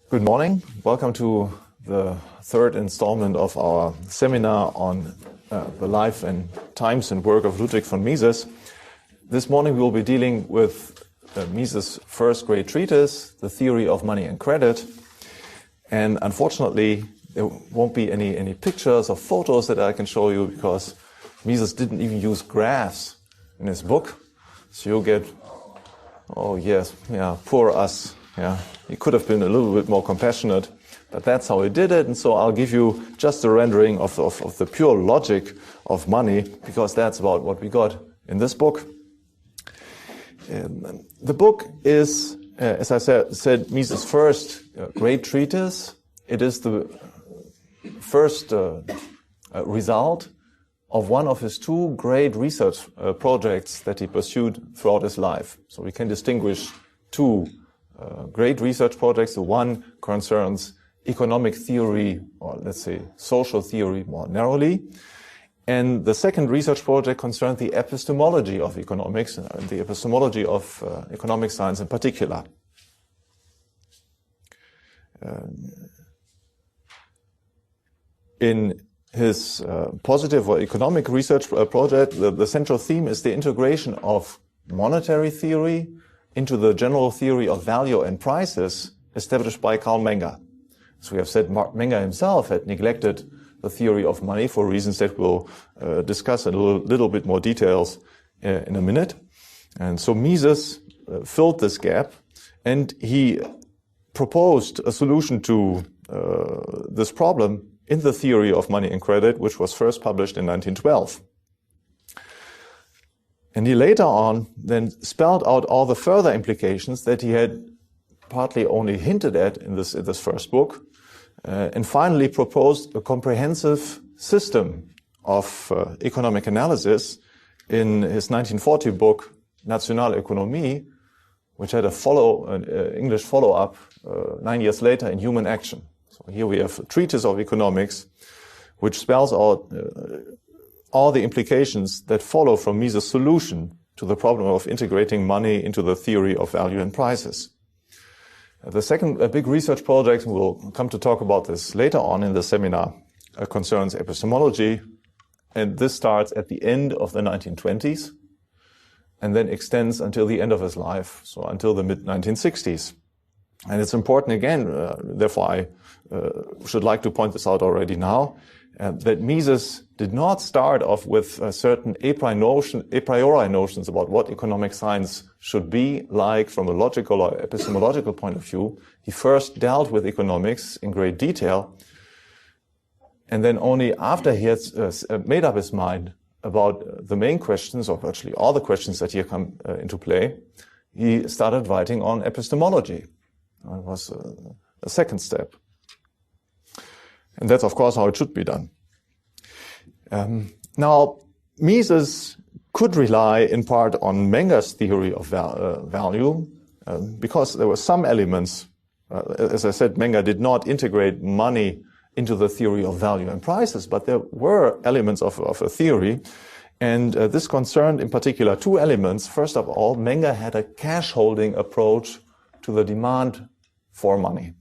Good morning. Welcome to the third installment of our seminar on the life and times and work of Ludwig von Mises. This morning we will be dealing with Mises' first great treatise, The Theory of Money and Credit. And unfortunately, there won't be any pictures or photos that I can show you because Mises didn't even use graphs in his book. So you'll get, oh yes, yeah, poor us. Yeah, he could have been a little bit more compassionate, but that's how he did it. And so I'll give you just a rendering of the pure logic of money, because that's about what we got in this book. The book is, as I said, Mises' first great treatise. It is the first result of one of his two great research projects that he pursued throughout his life. So we can distinguish two great research projects. The one concerns economic theory, or let's say social theory more narrowly. And the second research project concerned the epistemology of economics, and the epistemology of economic science in particular. In his positive or economic research project, the central theme is the integration of monetary theory into the general theory of value and prices established by Karl Menger. As we have said, Menger himself had neglected the theory of money for reasons that we'll discuss in a little bit more details in a minute. And so Mises filled this gap, and he proposed a solution to this problem in the Theory of Money and Credit, which was first published in 1912. And he later on then spelled out all the further implications that he had partly only hinted at in this first book, and finally proposed a comprehensive system of economic analysis in his 1940 book, Nationalökonomie, which had an English follow-up 9 years later in Human Action. So here we have a treatise of economics, which spells out all the implications that follow from Mises' solution to the problem of integrating money into the theory of value and prices. The second big research project, and we'll come to talk about this later on in the seminar, concerns epistemology, and this starts at the end of the 1920s and then extends until the end of his life, so until the mid-1960s. And it's important again, therefore I should like to point this out already now, that Mises did not start off with certain a priori notions about what economic science should be like from a logical or epistemological point of view. He first dealt with economics in great detail, and then only after he had made up his mind about the main questions, or virtually all the questions that here come into play, he started writing on epistemology. It was a second step. And that's, of course, how it should be done. Now, Mises could rely in part on Menger's theory of value, because there were some elements, as I said, Menger did not integrate money into the theory of value and prices, but there were elements of a theory, and this concerned in particular two elements. First of all, Menger had a cash holding approach to the demand for money.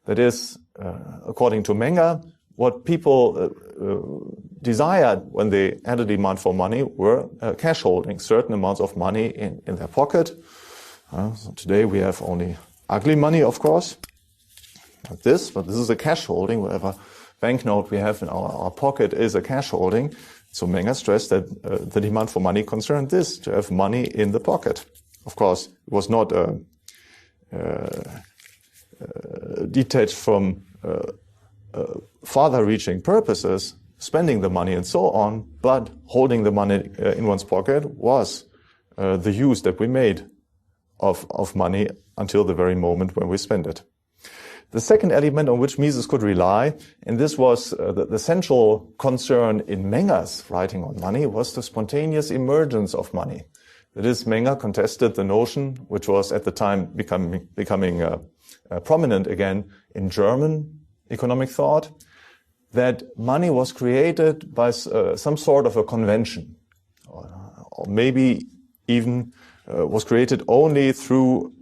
That is, according to Menger, what people desired when they had a demand for money were cash holding, certain amounts of money in their pocket. So today we have only ugly money, of course, like this, but this is a cash holding. Whatever banknote we have in our pocket is a cash holding. So Menger stressed that the demand for money concerned this, to have money in the pocket. Of course, it was not detached from farther-reaching purposes, spending the money and so on, but holding the money in one's pocket was the use that we made of money until the very moment when we spend it. The second element on which Mises could rely, and this was the central concern in Menger's writing on money, was the spontaneous emergence of money. That is, Menger contested the notion, which was at the time becoming prominent again in German economic thought, that money was created by some sort of a convention, or maybe even was created only through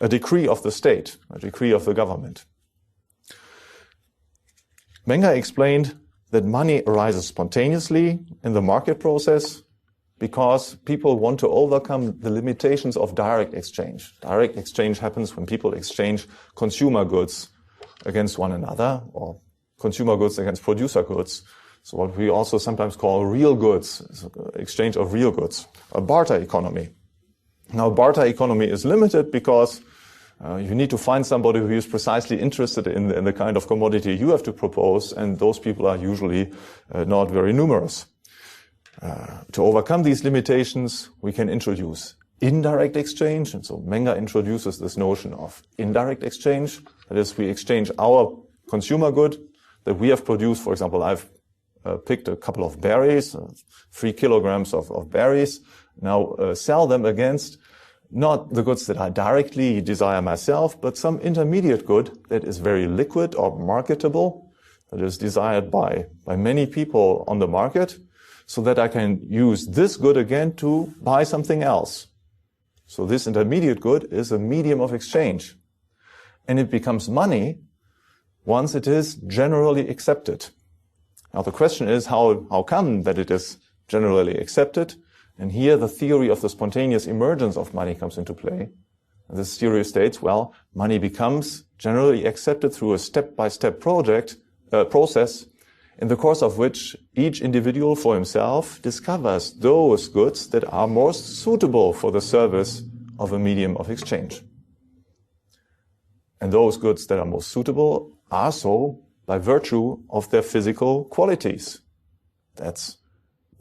a decree of the state, a decree of the government. Menger explained that money arises spontaneously in the market process because people want to overcome the limitations of direct exchange. Direct exchange happens when people exchange consumer goods against one another, or consumer goods against producer goods. So what we also sometimes call real goods, exchange of real goods, a barter economy. Now, barter economy is limited because you need to find somebody who is precisely interested in the kind of commodity you have to propose, and those people are usually not very numerous. To overcome these limitations, we can introduce indirect exchange, and so Menger introduces this notion of indirect exchange. That is, we exchange our consumer good that we have produced. For example, I've picked a couple of berries, 3 kilograms of berries, now sell them against not the goods that I directly desire myself, but some intermediate good that is very liquid or marketable, that is desired by many people on the market, so that I can use this good again to buy something else. So this intermediate good is a medium of exchange. And it becomes money once it is generally accepted. Now the question is, how come that it is generally accepted? And here the theory of the spontaneous emergence of money comes into play. And this theory states, well, money becomes generally accepted through a step-by-step process, in the course of which each individual for himself discovers those goods that are most suitable for the service of a medium of exchange. And those goods that are most suitable are so by virtue of their physical qualities. That's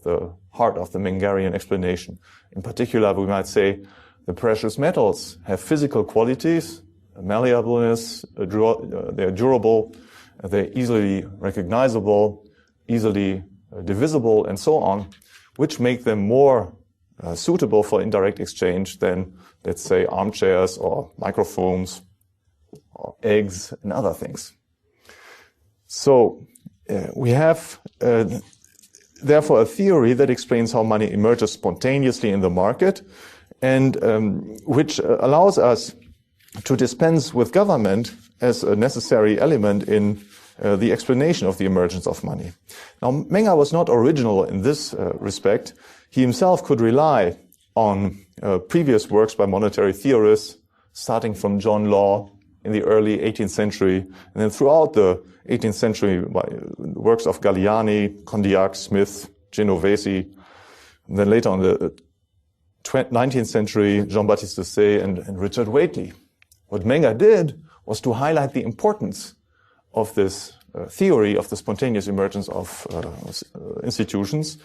the heart of the Mengerian explanation. In particular, we might say the precious metals have physical qualities, malleableness, they're durable, they're easily recognizable, easily divisible, and so on, which make them more suitable for indirect exchange than, let's say, armchairs or microphones or eggs and other things. So we have, therefore, a theory that explains how money emerges spontaneously in the market, and which allows us to dispense with government as a necessary element in the explanation of the emergence of money. Now, Menger was not original in this respect. He himself could rely on previous works by monetary theorists, starting from John Law in the early 18th century, and then throughout the 18th century, works of Galliani, Condillac, Smith, Genovese, and then later on the 19th century, Jean-Baptiste Say and Richard Whately. What Menger did was to highlight the importance of this theory of the spontaneous emergence of institutions.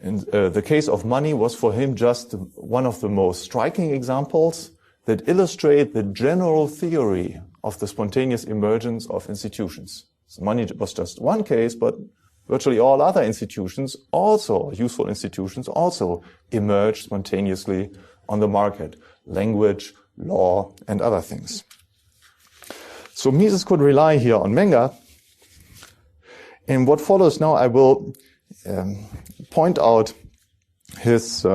And the case of money was for him just one of the most striking examples that illustrate the general theory of the spontaneous emergence of institutions. So money was just one case, but virtually all other institutions also, useful institutions, also emerged spontaneously on the market. Language, law, and other things. So Mises could rely here on Menger. In what follows now, I will point out his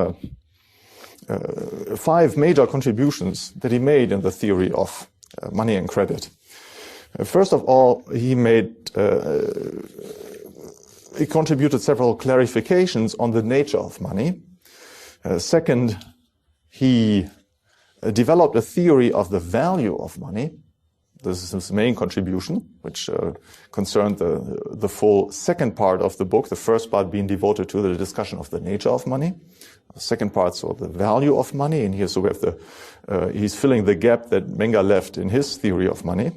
5 major contributions that he made in the theory of money and credit. First of all, he contributed several clarifications on the nature of money. Second, he developed a theory of the value of money. This is his main contribution, which concerned the full second part of the book, the first part being devoted to the discussion of the nature of money. The second part, so the value of money. And here, so we have he's filling the gap that Menger left in his theory of money.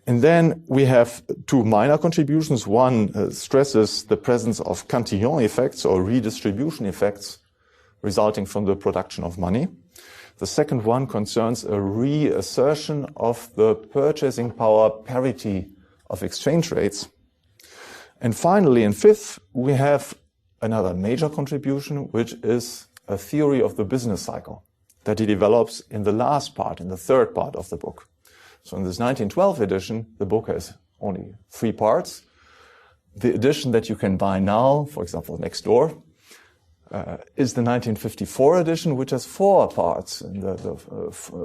And then we have 2 minor contributions. One stresses the presence of Cantillon effects or redistribution effects resulting from the production of money. The second one concerns a reassertion of the purchasing power parity of exchange rates. And finally, in 5th, we have another major contribution, which is a theory of the business cycle that he develops in the last part, in the 3rd part of the book. So in this 1912 edition, the book has only 3 parts. The edition that you can buy now, for example, next door, is the 1954 edition, which has 4 parts. And the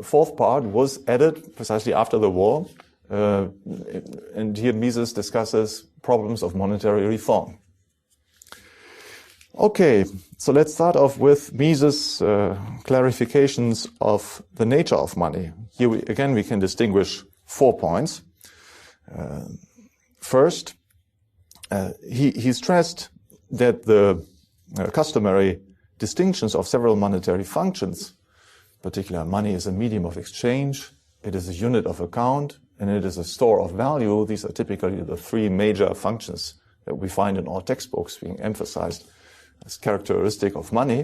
fourth part was added precisely after the war. And here Mises discusses problems of monetary reform. Okay, so let's start off with Mises' clarifications of the nature of money. Here again we can distinguish 4 points. First, he stressed that the customary distinctions of several monetary functions, particularly money is a medium of exchange, it is a unit of account, and it is a store of value. These are typically the 3 major functions that we find in all textbooks being emphasized as characteristic of money.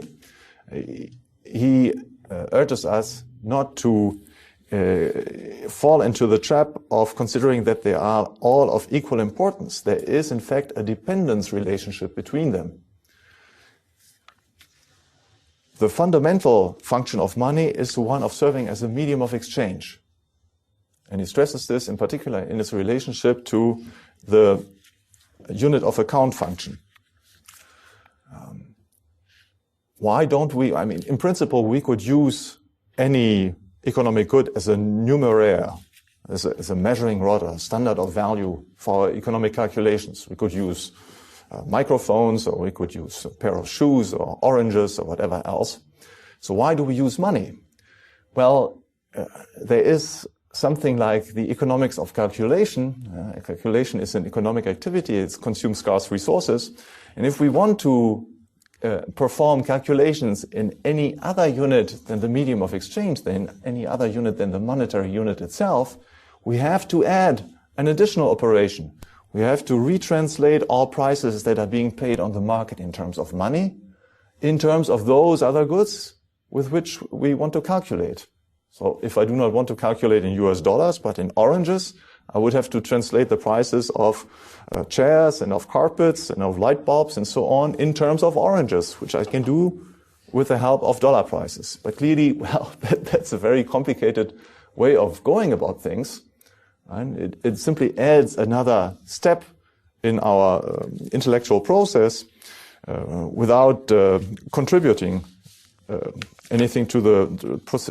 He urges us not to fall into the trap of considering that they are all of equal importance. There is, in fact, a dependence relationship between them. The fundamental function of money is the one of serving as a medium of exchange. And he stresses this in particular in its relationship to the unit of account function. Why don't we, I mean, in principle, we could use any economic good as a numeraire, as a measuring rod, a standard of value for economic calculations. We could use microphones, or we could use a pair of shoes or oranges or whatever else. So why do we use money? Well, there is something like the economics of calculation. Calculation is an economic activity. It consumes scarce resources. And if we want to perform calculations in any other unit than the medium of exchange, than any other unit than the monetary unit itself, we have to add an additional operation. We have to retranslate all prices that are being paid on the market in terms of money, in terms of those other goods with which we want to calculate. So if I do not want to calculate in US dollars, but in oranges, I would have to translate the prices of chairs and of carpets and of light bulbs and so on in terms of oranges, which I can do with the help of dollar prices. But clearly, well, that's a very complicated way of going about things. And it simply adds another step in our intellectual process without contributing anything to the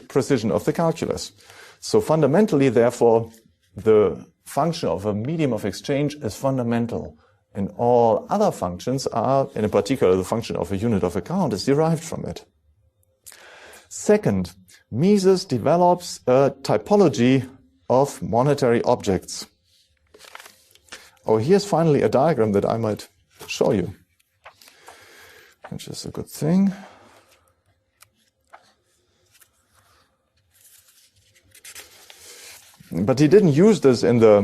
precision of the calculus. So fundamentally, therefore, the function of a medium of exchange is fundamental, and all other functions are, and in particular the function of a unit of account, is derived from it. Second, Mises develops a typology of monetary objects. Oh, here's finally a diagram that I might show you, which is a good thing. But he didn't use this in the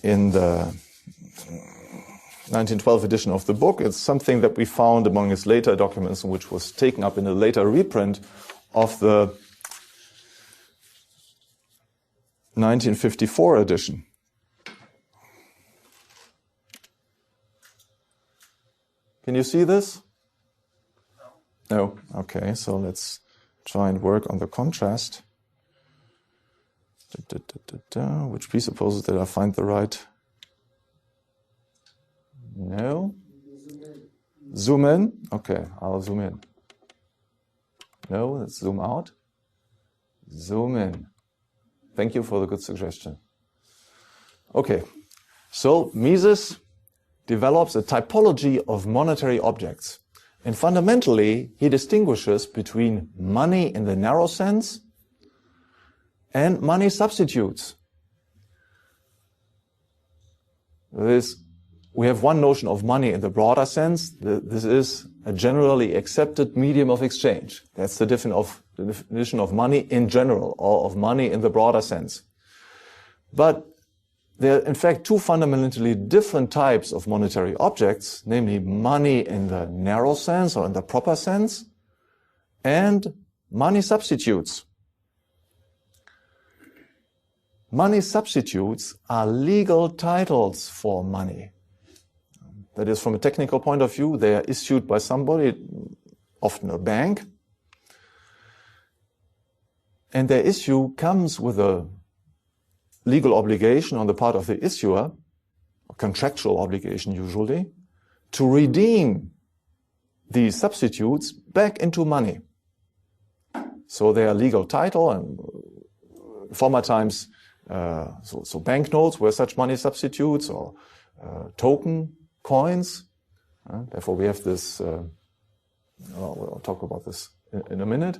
1912 edition of the book. It's something that we found among his later documents, which was taken up in a later reprint of the 1954 edition. Can you see this? No. Okay, so let's try and work on the contrast. Which presupposes that I find the right. No. Zoom in. Okay, I'll zoom in. No, let's zoom out. Zoom in. Thank you for the good suggestion. Okay, so Mises develops a typology of monetary objects. And fundamentally, he distinguishes between money in the narrow sense and money substitutes. We have one notion of money in the broader sense. This is a generally accepted medium of exchange. That's the definition of money in general, or of money in the broader sense. But there are, in fact, 2 fundamentally different types of monetary objects, namely money in the narrow sense or in the proper sense, and money substitutes. Money substitutes are legal titles for money. That is, from a technical point of view, they are issued by somebody, often a bank, and their issue comes with a legal obligation on the part of the issuer, a contractual obligation usually, to redeem these substitutes back into money. So they are legal title, and former times, so banknotes were such money substitutes, or token coins. Therefore, we have this. We'll talk about this in a minute.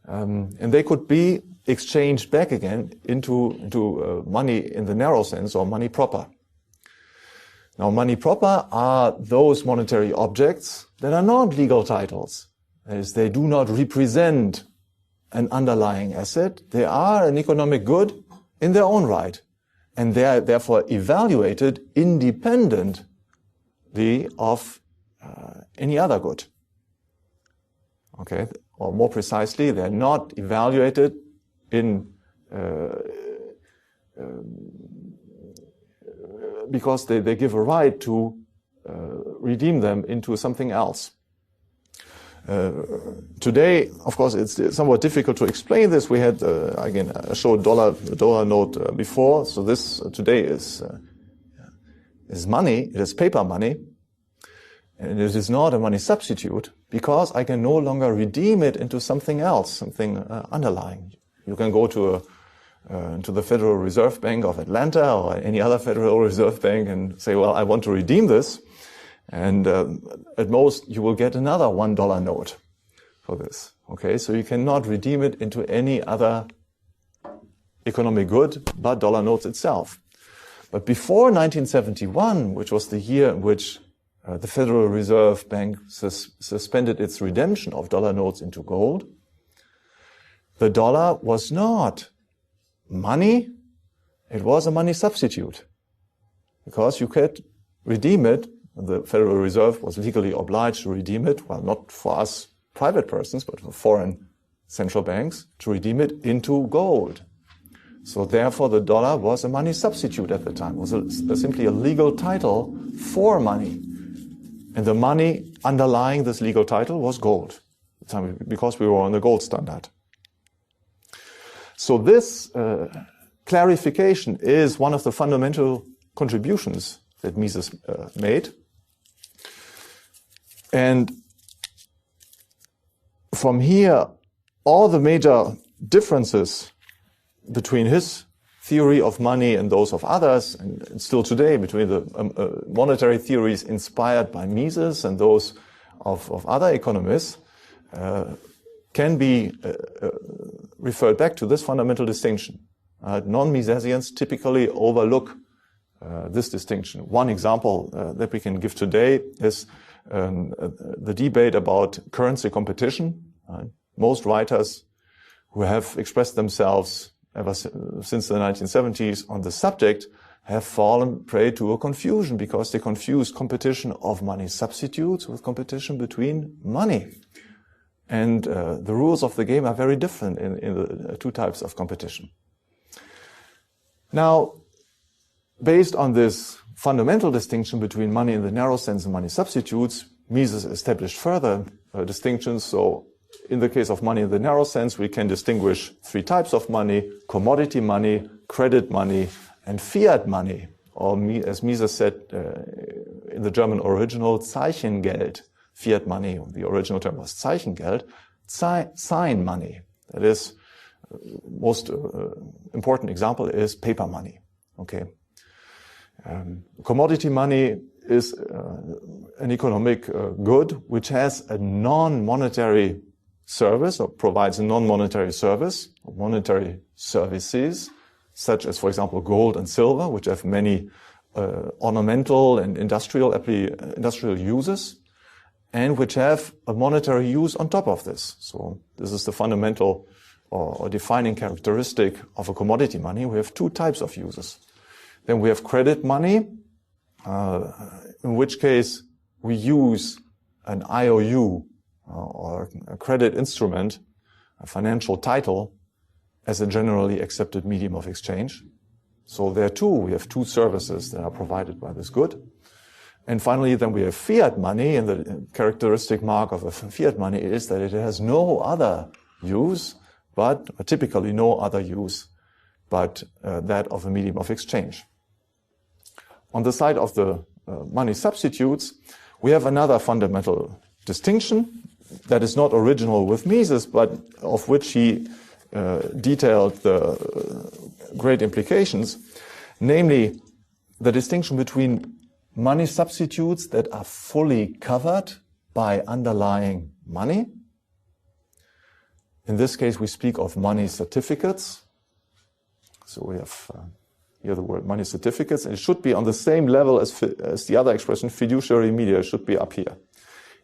And they could be exchanged back again into money in the narrow sense, or money proper. Now, money proper are those monetary objects that are not legal titles. That is, they do not represent an underlying asset. They are an economic good in their own right, and they are therefore evaluated independently of any other good. Okay, or more precisely, they're not evaluated in because they give a right to redeem them into something else. Today, of course, it's somewhat difficult to explain this. We had, again, I showed the dollar note before. So this today is money. It is paper money. And it is not a money substitute because I can no longer redeem it into something else, something underlying. You can go to the Federal Reserve Bank of Atlanta or any other Federal Reserve Bank and say, well, I want to redeem this. And at most, you will get another $1 note for this. Okay, so you cannot redeem it into any other economic good but dollar notes itself. But before 1971, which was the year in which the Federal Reserve Bank suspended its redemption of dollar notes into gold, the dollar was not money, it was a money substitute. Because you could redeem it, the Federal Reserve was legally obliged to redeem it, well, not for us private persons, but for foreign central banks, to redeem it into gold. So therefore the dollar was a money substitute at the time. It was simply a legal title for money. And the money underlying this legal title was gold, because we were on the gold standard. So this clarification is one of the fundamental contributions that Mises made. And from here, all the major differences between his theory of money and those of others, and still today between the monetary theories inspired by Mises and those of other economists, can be referred back to this fundamental distinction. Non-Misesians typically overlook this distinction. One example that we can give today is the debate about currency competition. Most writers who have expressed themselves ever since the 1970s on the subject have fallen prey to a confusion because they confuse competition of money substitutes with competition between money. And the rules of the game are very different in the two types of competition. Now, based on this fundamental distinction between money in the narrow sense and money substitutes, Mises established further distinctions. So in the case of money in the narrow sense, we can distinguish three types of money: commodity money, credit money, and fiat money. Or as Mises said in the German original, Zeichengeld. Fiat money, the original term was Zeichengeld, sign money. That is, most important example is paper money. Okay. Commodity money is an economic good which has a non-monetary service or provides a non-monetary service, or monetary services, such as, for example, gold and silver, which have many ornamental and industrial uses, and which have a monetary use on top of this. So this is the fundamental or defining characteristic of a commodity money. We have two types of uses. Then we have credit money, in which case we use an IOU or a credit instrument, a financial title, as a generally accepted medium of exchange. So there too, we have two services that are provided by this good. And finally, then we have fiat money, and the characteristic mark of a fiat money is that it has no other use, but typically no other use, but that of a medium of exchange. On the side of the money substitutes, we have another fundamental distinction that is not original with Mises, but of which he detailed the great implications, namely the distinction between money substitutes that are fully covered by underlying money. In this case, we speak of money certificates. So we have here the word money certificates, and it should be on the same level as the other expression, fiduciary media, should be up here.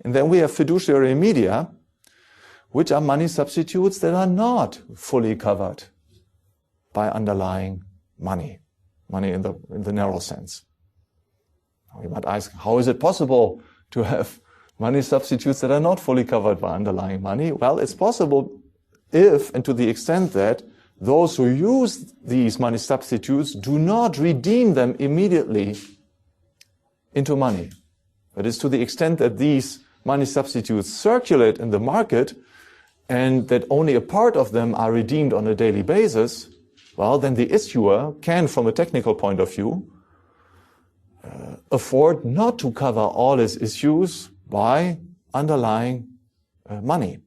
And then we have fiduciary media, which are money substitutes that are not fully covered by underlying money in the narrow sense. We might ask, how is it possible to have money substitutes that are not fully covered by underlying money? Well, it's possible if and to the extent that those who use these money substitutes do not redeem them immediately into money. That is, to the extent that these money substitutes circulate in the market and that only a part of them are redeemed on a daily basis, well, then the issuer can, from a technical point of view, afford not to cover all his issues by underlying money.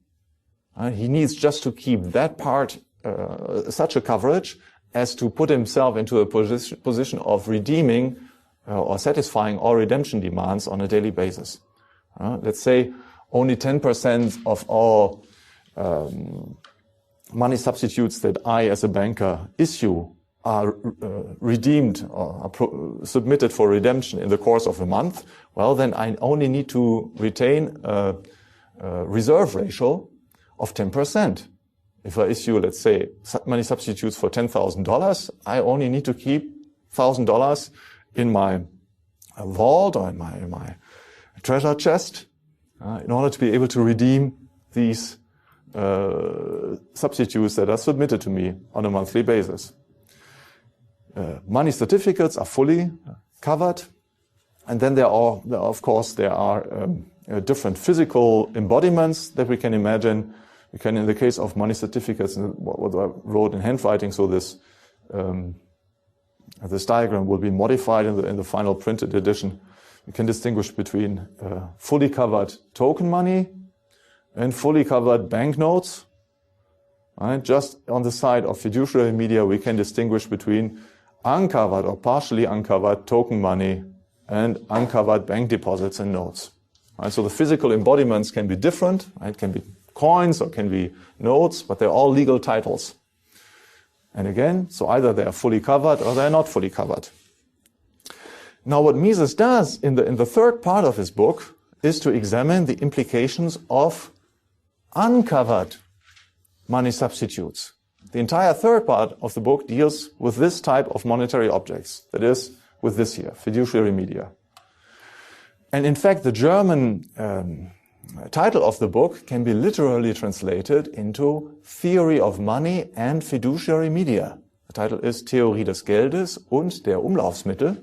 He needs just to keep that part such a coverage as to put himself into a position of redeeming or satisfying all redemption demands on a daily basis. Let's say only 10% of all money substitutes that I, as a banker, issue are redeemed or are submitted for redemption in the course of a month. Well, then I only need to retain a reserve ratio of 10%. If I issue, let's say, money substitutes for $10,000, I only need to keep $1,000 in my vault or in my treasure chest in order to be able to redeem these substitutes that are submitted to me on a monthly basis. Money certificates are fully covered, and then there are different physical embodiments that we can imagine. We can, in the case of money certificates, what I wrote in handwriting, so this diagram will be modified in the final printed edition. We can distinguish between fully covered token money and fully covered banknotes. Right? Just on the side of fiduciary media, we can distinguish between uncovered or partially uncovered token money and uncovered bank deposits and notes. Right? So the physical embodiments can be different. Right? It can be coins or can be notes, but they're all legal titles. And again, so either they are fully covered or they're not fully covered. Now what Mises does in the third part of his book is to examine the implications of uncovered money substitutes. The entire third part of the book deals with this type of monetary objects, that is, with this here, fiduciary media. And in fact, the German title of the book can be literally translated into Theory of Money and Fiduciary Media. The title is Theorie des Geldes und der Umlaufsmittel.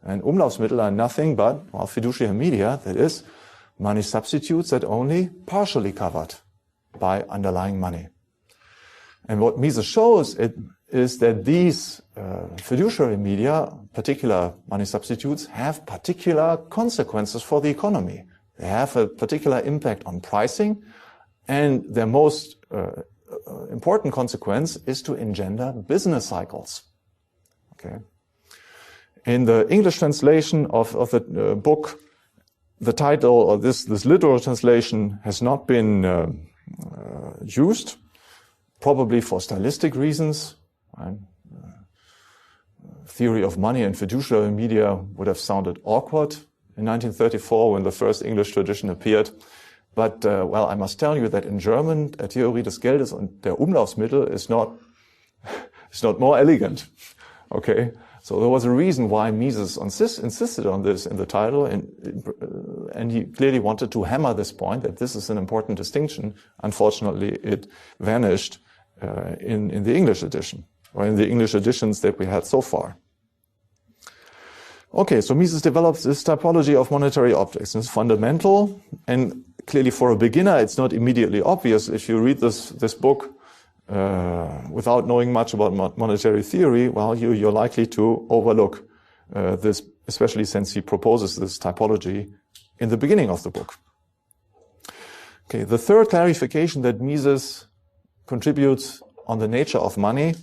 And Umlaufsmittel are nothing but fiduciary media, that is, money substitutes that only partially covered by underlying money. And what Mises shows is that these fiduciary media, particular money substitutes, have particular consequences for the economy. They have a particular impact on pricing, and their most important consequence is to engender business cycles. Okay. In the English translation of the book, the title, or this literal translation, has not been used, probably for stylistic reasons. Right? Theory of Money and Fiduciary Media would have sounded awkward in 1934 when the first English tradition appeared. But, well, I must tell you that in German, Theorie des Geldes und der Umlaufsmittel is not more elegant. Okay? So there was a reason why Mises insisted on this in the title, and he clearly wanted to hammer this point that this is an important distinction. Unfortunately, it vanished in the English edition, or in the English editions that we had so far. Okay, so Mises develops this typology of monetary objects. It's fundamental, and clearly for a beginner, it's not immediately obvious. If you read this book without knowing much about monetary theory, well, you're likely to overlook this, especially since he proposes this typology in the beginning of the book. Okay, the third clarification that Mises contributes on the nature of money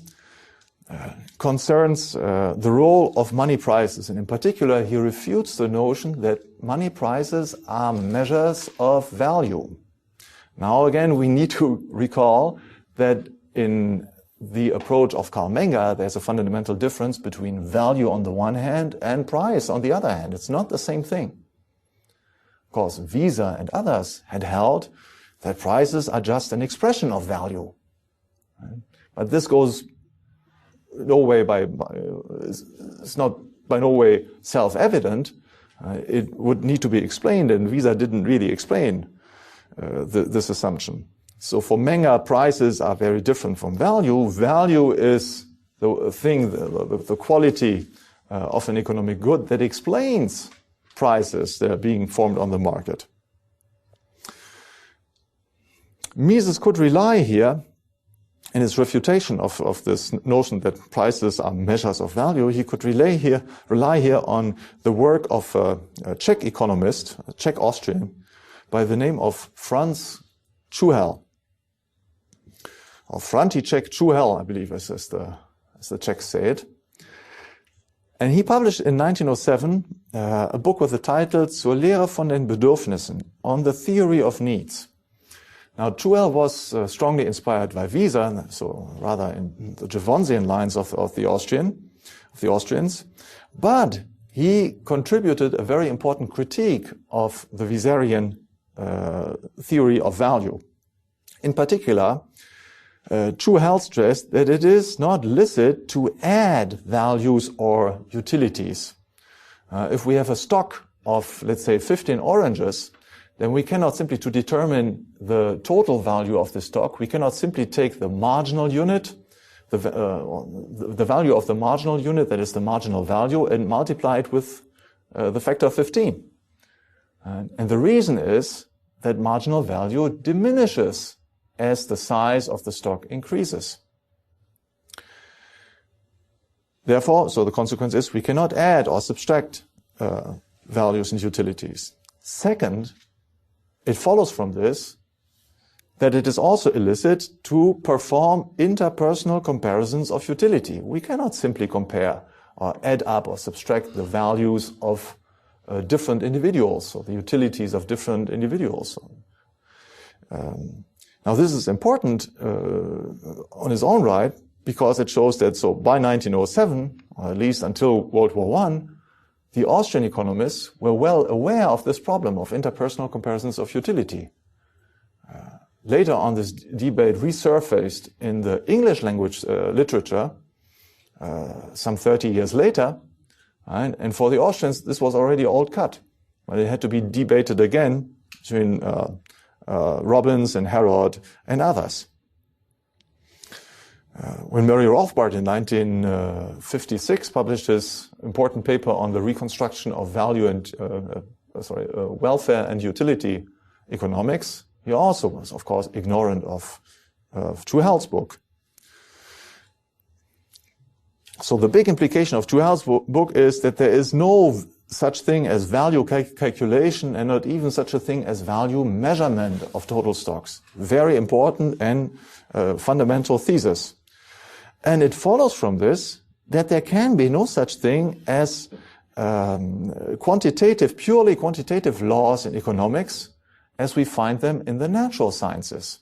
concerns the role of money prices. And in particular, he refutes the notion that money prices are measures of value. Now, again, we need to recall that in the approach of Carl Menger, there's a fundamental difference between value on the one hand and price on the other hand. It's not the same thing. Of course, Visa and others had held that prices are just an expression of value. But this goes no way it's not by no way self-evident. It would need to be explained, and Visa didn't really explain this assumption. So for Menger, prices are very different from value. Value is the thing, the quality of an economic good that explains prices that are being formed on the market. Mises could rely here, in his refutation of this notion that prices are measures of value, he could rely here on the work of a Czech economist, a Czech Austrian, by the name of Franz Čuhel. Or František Čuhel, I believe, as the Czechs say it. And he published in 1907 a book with the title Zur Lehre von den Bedürfnissen, on the theory of needs. Now, Čuhel was strongly inspired by Visa, so rather in the Jevonsian lines of the Austrians, but he contributed a very important critique of the Visarian theory of value. In particular, Čuhel stressed that it is not licit to add values or utilities. If we have a stock of, let's say, 15 oranges, then we cannot simply, to determine the total value of the stock, we cannot simply take the marginal unit, the value of the marginal unit, that is the marginal value, and multiply it with the factor 15. And the reason is that marginal value diminishes as the size of the stock increases. Therefore, so the consequence is we cannot add or subtract values and utilities. Second, it follows from this that it is also illicit to perform interpersonal comparisons of utility. We cannot simply compare or add up or subtract the values of different individuals or the utilities of different individuals. Now this is important on its own right because it shows that so by 1907, or at least until World War I, the Austrian economists were well aware of this problem of interpersonal comparisons of utility. Later on, this debate resurfaced in the English language literature some 30 years later, and for the Austrians, this was already old cut. But it had to be debated again between Robbins and Herod and others. When Murray Rothbard in 1956 published his important paper on the reconstruction of value and welfare and utility economics, he also was, of course, ignorant of Čuhel's book. So the big implication of Čuhel's book is that there is no such thing as value calculation and not even such a thing as value measurement of total stocks. Very important and fundamental thesis. And it follows from this that there can be no such thing as purely quantitative laws in economics as we find them in the natural sciences.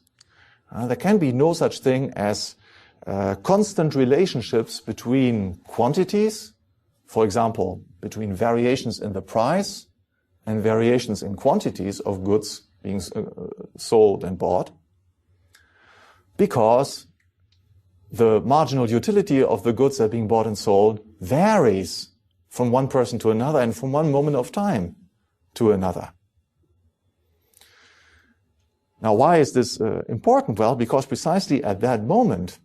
There can be no such thing as constant relationships between quantities, for example, between variations in the price and variations in quantities of goods being sold and bought, because the marginal utility of the goods that are being bought and sold varies from one person to another and from one moment of time to another. Now, why is this important? Well, because precisely at that moment,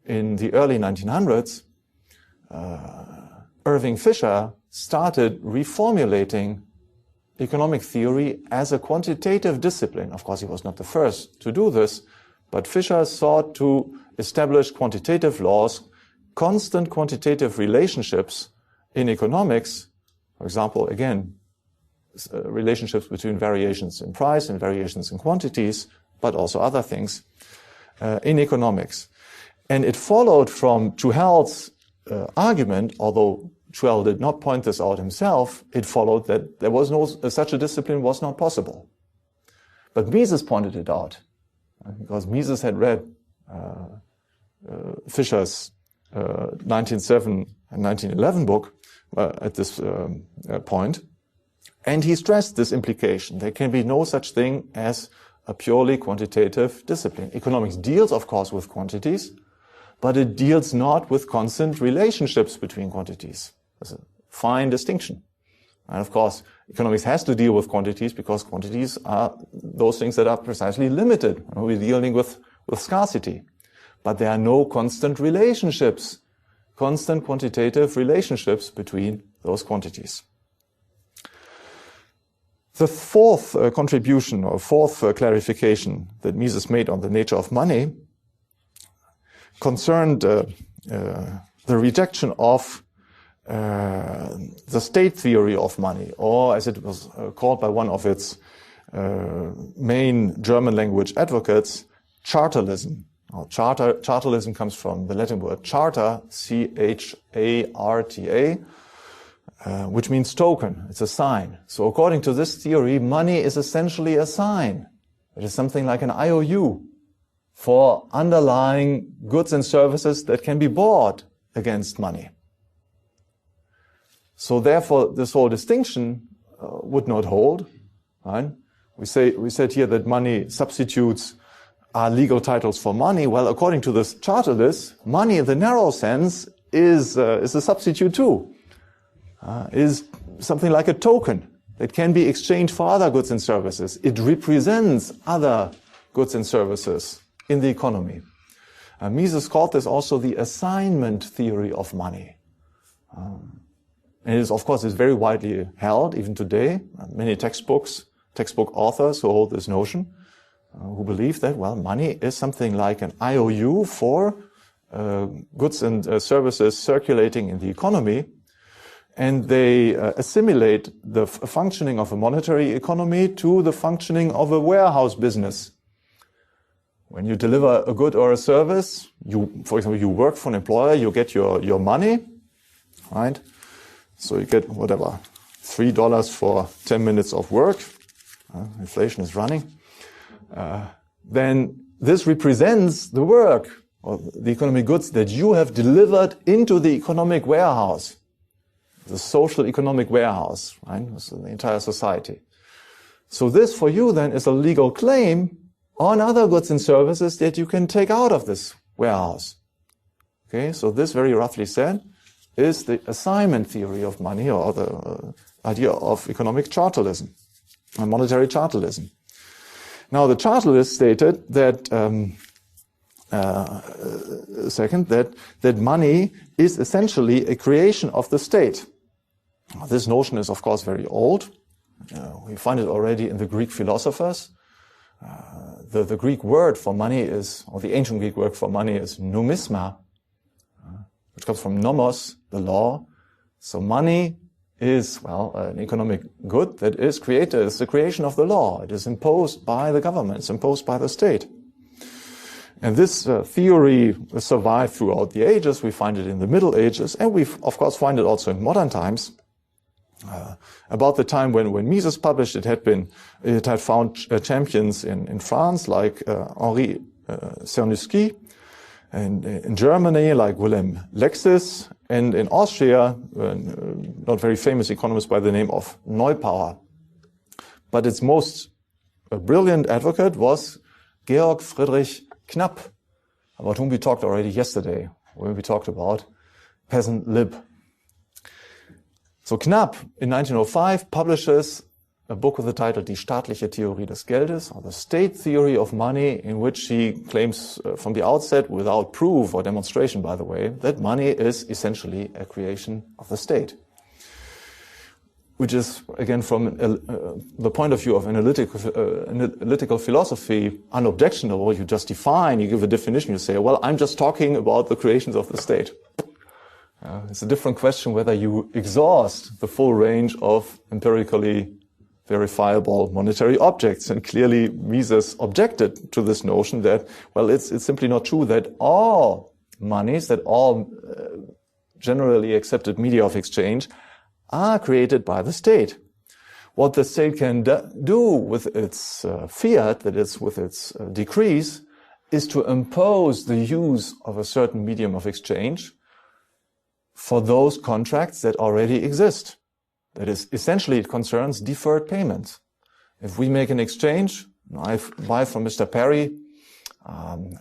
in the early 1900s, Irving Fisher started reformulating economic theory as a quantitative discipline. Of course, he was not the first to do this, but Fisher sought to establish quantitative laws, constant quantitative relationships in economics. For example, again, relationships between variations in price and variations in quantities, but also other things in economics. And it followed from Duhamel's argument, although Duhamel did not point this out himself, it followed that there was no such a discipline was not possible. But Mises pointed it out, because Mises had read Fischer's 1907 and 1911 book at this point, and he stressed this implication. There can be no such thing as a purely quantitative discipline. Economics deals, of course, with quantities, but it deals not with constant relationships between quantities. There's a fine distinction. And of course, economics has to deal with quantities because quantities are those things that are precisely limited. We're dealing with scarcity. But there are no constant relationships, constant quantitative relationships between those quantities. The fourth contribution or fourth clarification that Mises made on the nature of money concerned the rejection of the state theory of money, or as it was called by one of its main German language advocates, chartalism. Chartalism comes from the Latin word charta, C-H-A-R-T-A, which means token. It's a sign. So according to this theory, money is essentially a sign. It is something like an IOU for underlying goods and services that can be bought against money. So therefore, this whole distinction would not hold. Right? We said here that money substitutes are legal titles for money. Well, according to this chartalist, money in the narrow sense is a substitute too. Is something like a token that can be exchanged for other goods and services. It represents other goods and services in the economy. Mises called this also the assignment theory of money. And it is, of course, is very widely held even today. Many textbook authors who hold this notion, who believe that, well, money is something like an IOU for goods and services circulating in the economy. And they assimilate the functioning of a monetary economy to the functioning of a warehouse business. When you deliver a good or a service, for example, you work for an employer, you get your money, right? So you get whatever, $3 for 10 minutes of work. Inflation is running. Then this represents the work or the economic goods that you have delivered into the economic warehouse. The social economic warehouse, right? So the entire society. So this for you then is a legal claim on other goods and services that you can take out of this warehouse. Okay, so this very roughly said is the assignment theory of money, or the idea of economic chartalism, monetary chartalism. Now the chartalist stated that that money is essentially a creation of the state. This notion is, of course, very old. We find it already in the Greek philosophers. The Greek word for money is, or the ancient Greek word for money is numisma, which comes from nomos, the law. So money is, well, an economic good that is created. It's the creation of the law. It is imposed by the government. It's imposed by the state. And this theory survived throughout the ages. We find it in the Middle Ages, and we, of course, find it also in modern times. About the time when Mises published, it had found champions in France like Henri Cernuschi, and in Germany like Wilhelm Lexis, and in Austria, not very famous economist by the name of Neupauer. But its most brilliant advocate was Georg Friedrich Knapp, about whom we talked already yesterday, when we talked about peasant lib. So Knapp, in 1905, publishes a book with the title Die staatliche Theorie des Geldes, or the state theory of money, in which he claims from the outset, without proof or demonstration, by the way, that money is essentially a creation of the state. Which is, again, from the point of view of analytical philosophy, unobjectionable. You just define, you give a definition, you say, well, I'm just talking about the creations of the state. It's a different question whether you exhaust the full range of empirically verifiable monetary objects. And clearly Mises objected to this notion that, well, it's simply not true that all monies, that all generally accepted media of exchange are created by the state. What the state can do with its fiat, that is, with its decrees, is to impose the use of a certain medium of exchange for those contracts that already exist. That is, essentially it concerns deferred payments. If we make an exchange, I buy from Mr. Perry,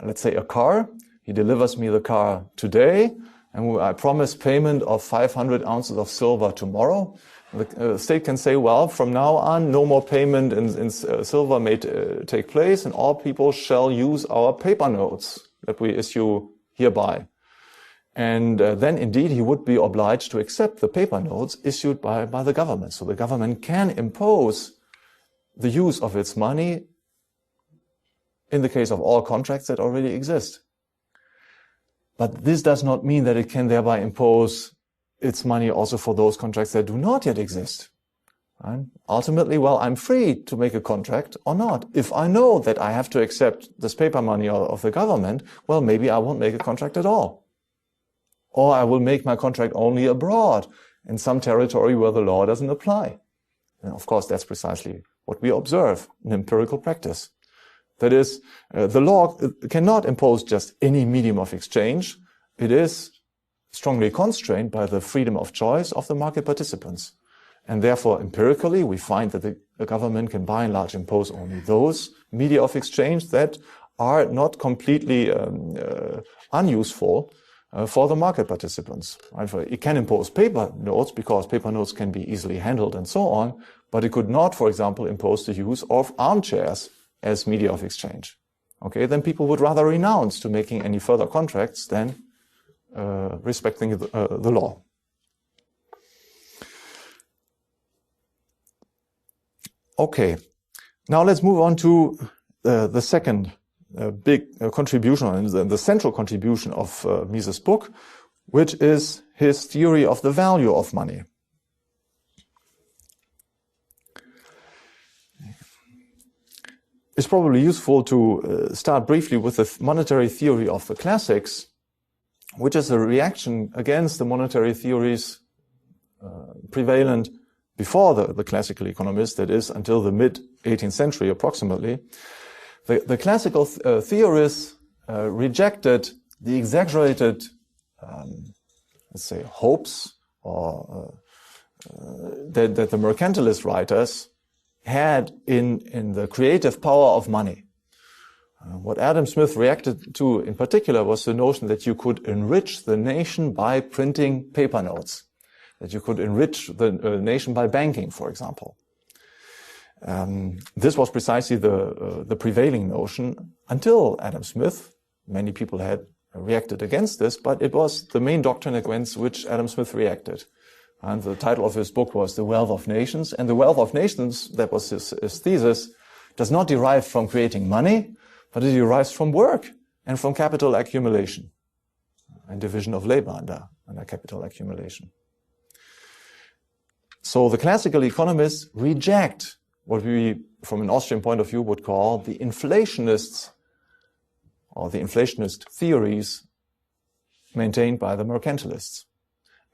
let's say a car, he delivers me the car today, and I promise payment of 500 ounces of silver tomorrow. The state can say, well, from now on, no more payment in silver may take place, and all people shall use our paper notes that we issue hereby. And then, indeed, he would be obliged to accept the paper notes issued by the government. So the government can impose the use of its money in the case of all contracts that already exist. But this does not mean that it can thereby impose its money also for those contracts that do not yet exist. Right? Ultimately, well, I'm free to make a contract or not. If I know that I have to accept this paper money of the government, well, maybe I won't make a contract at all. Or I will make my contract only abroad, in some territory where the law doesn't apply. And of course, that's precisely what we observe in empirical practice. That is, the law cannot impose just any medium of exchange. It is strongly constrained by the freedom of choice of the market participants. And therefore, empirically, we find that the government can by and large impose only those media of exchange that are not completely unuseful for the market participants. Right? It can impose paper notes because paper notes can be easily handled and so on, but it could not, for example, impose the use of armchairs as media of exchange. Okay, then people would rather renounce to making any further contracts than respecting the law. Okay, now let's move on to the second big contribution, and the central contribution of Mises' book, which is his theory of the value of money. It's probably useful to start briefly with the monetary theory of the classics, which is a reaction against the monetary theories prevalent before the classical economists, that is, until the mid-18th century approximately. The classical theorists rejected the exaggerated, let's say, hopes or that the mercantilist writers had in the creative power of money. What Adam Smith reacted to in particular was the notion that you could enrich the nation by printing paper notes, that you could enrich the nation by banking, for example. This was precisely the prevailing notion until Adam Smith. Many people had reacted against this, but it was the main doctrine against which Adam Smith reacted. And the title of his book was The Wealth of Nations. And the wealth of nations, that was his thesis, does not derive from creating money, but it derives from work and from capital accumulation and division of labor under capital accumulation. So the classical economists reject what we, from an Austrian point of view, would call the inflationists or the inflationist theories maintained by the mercantilists.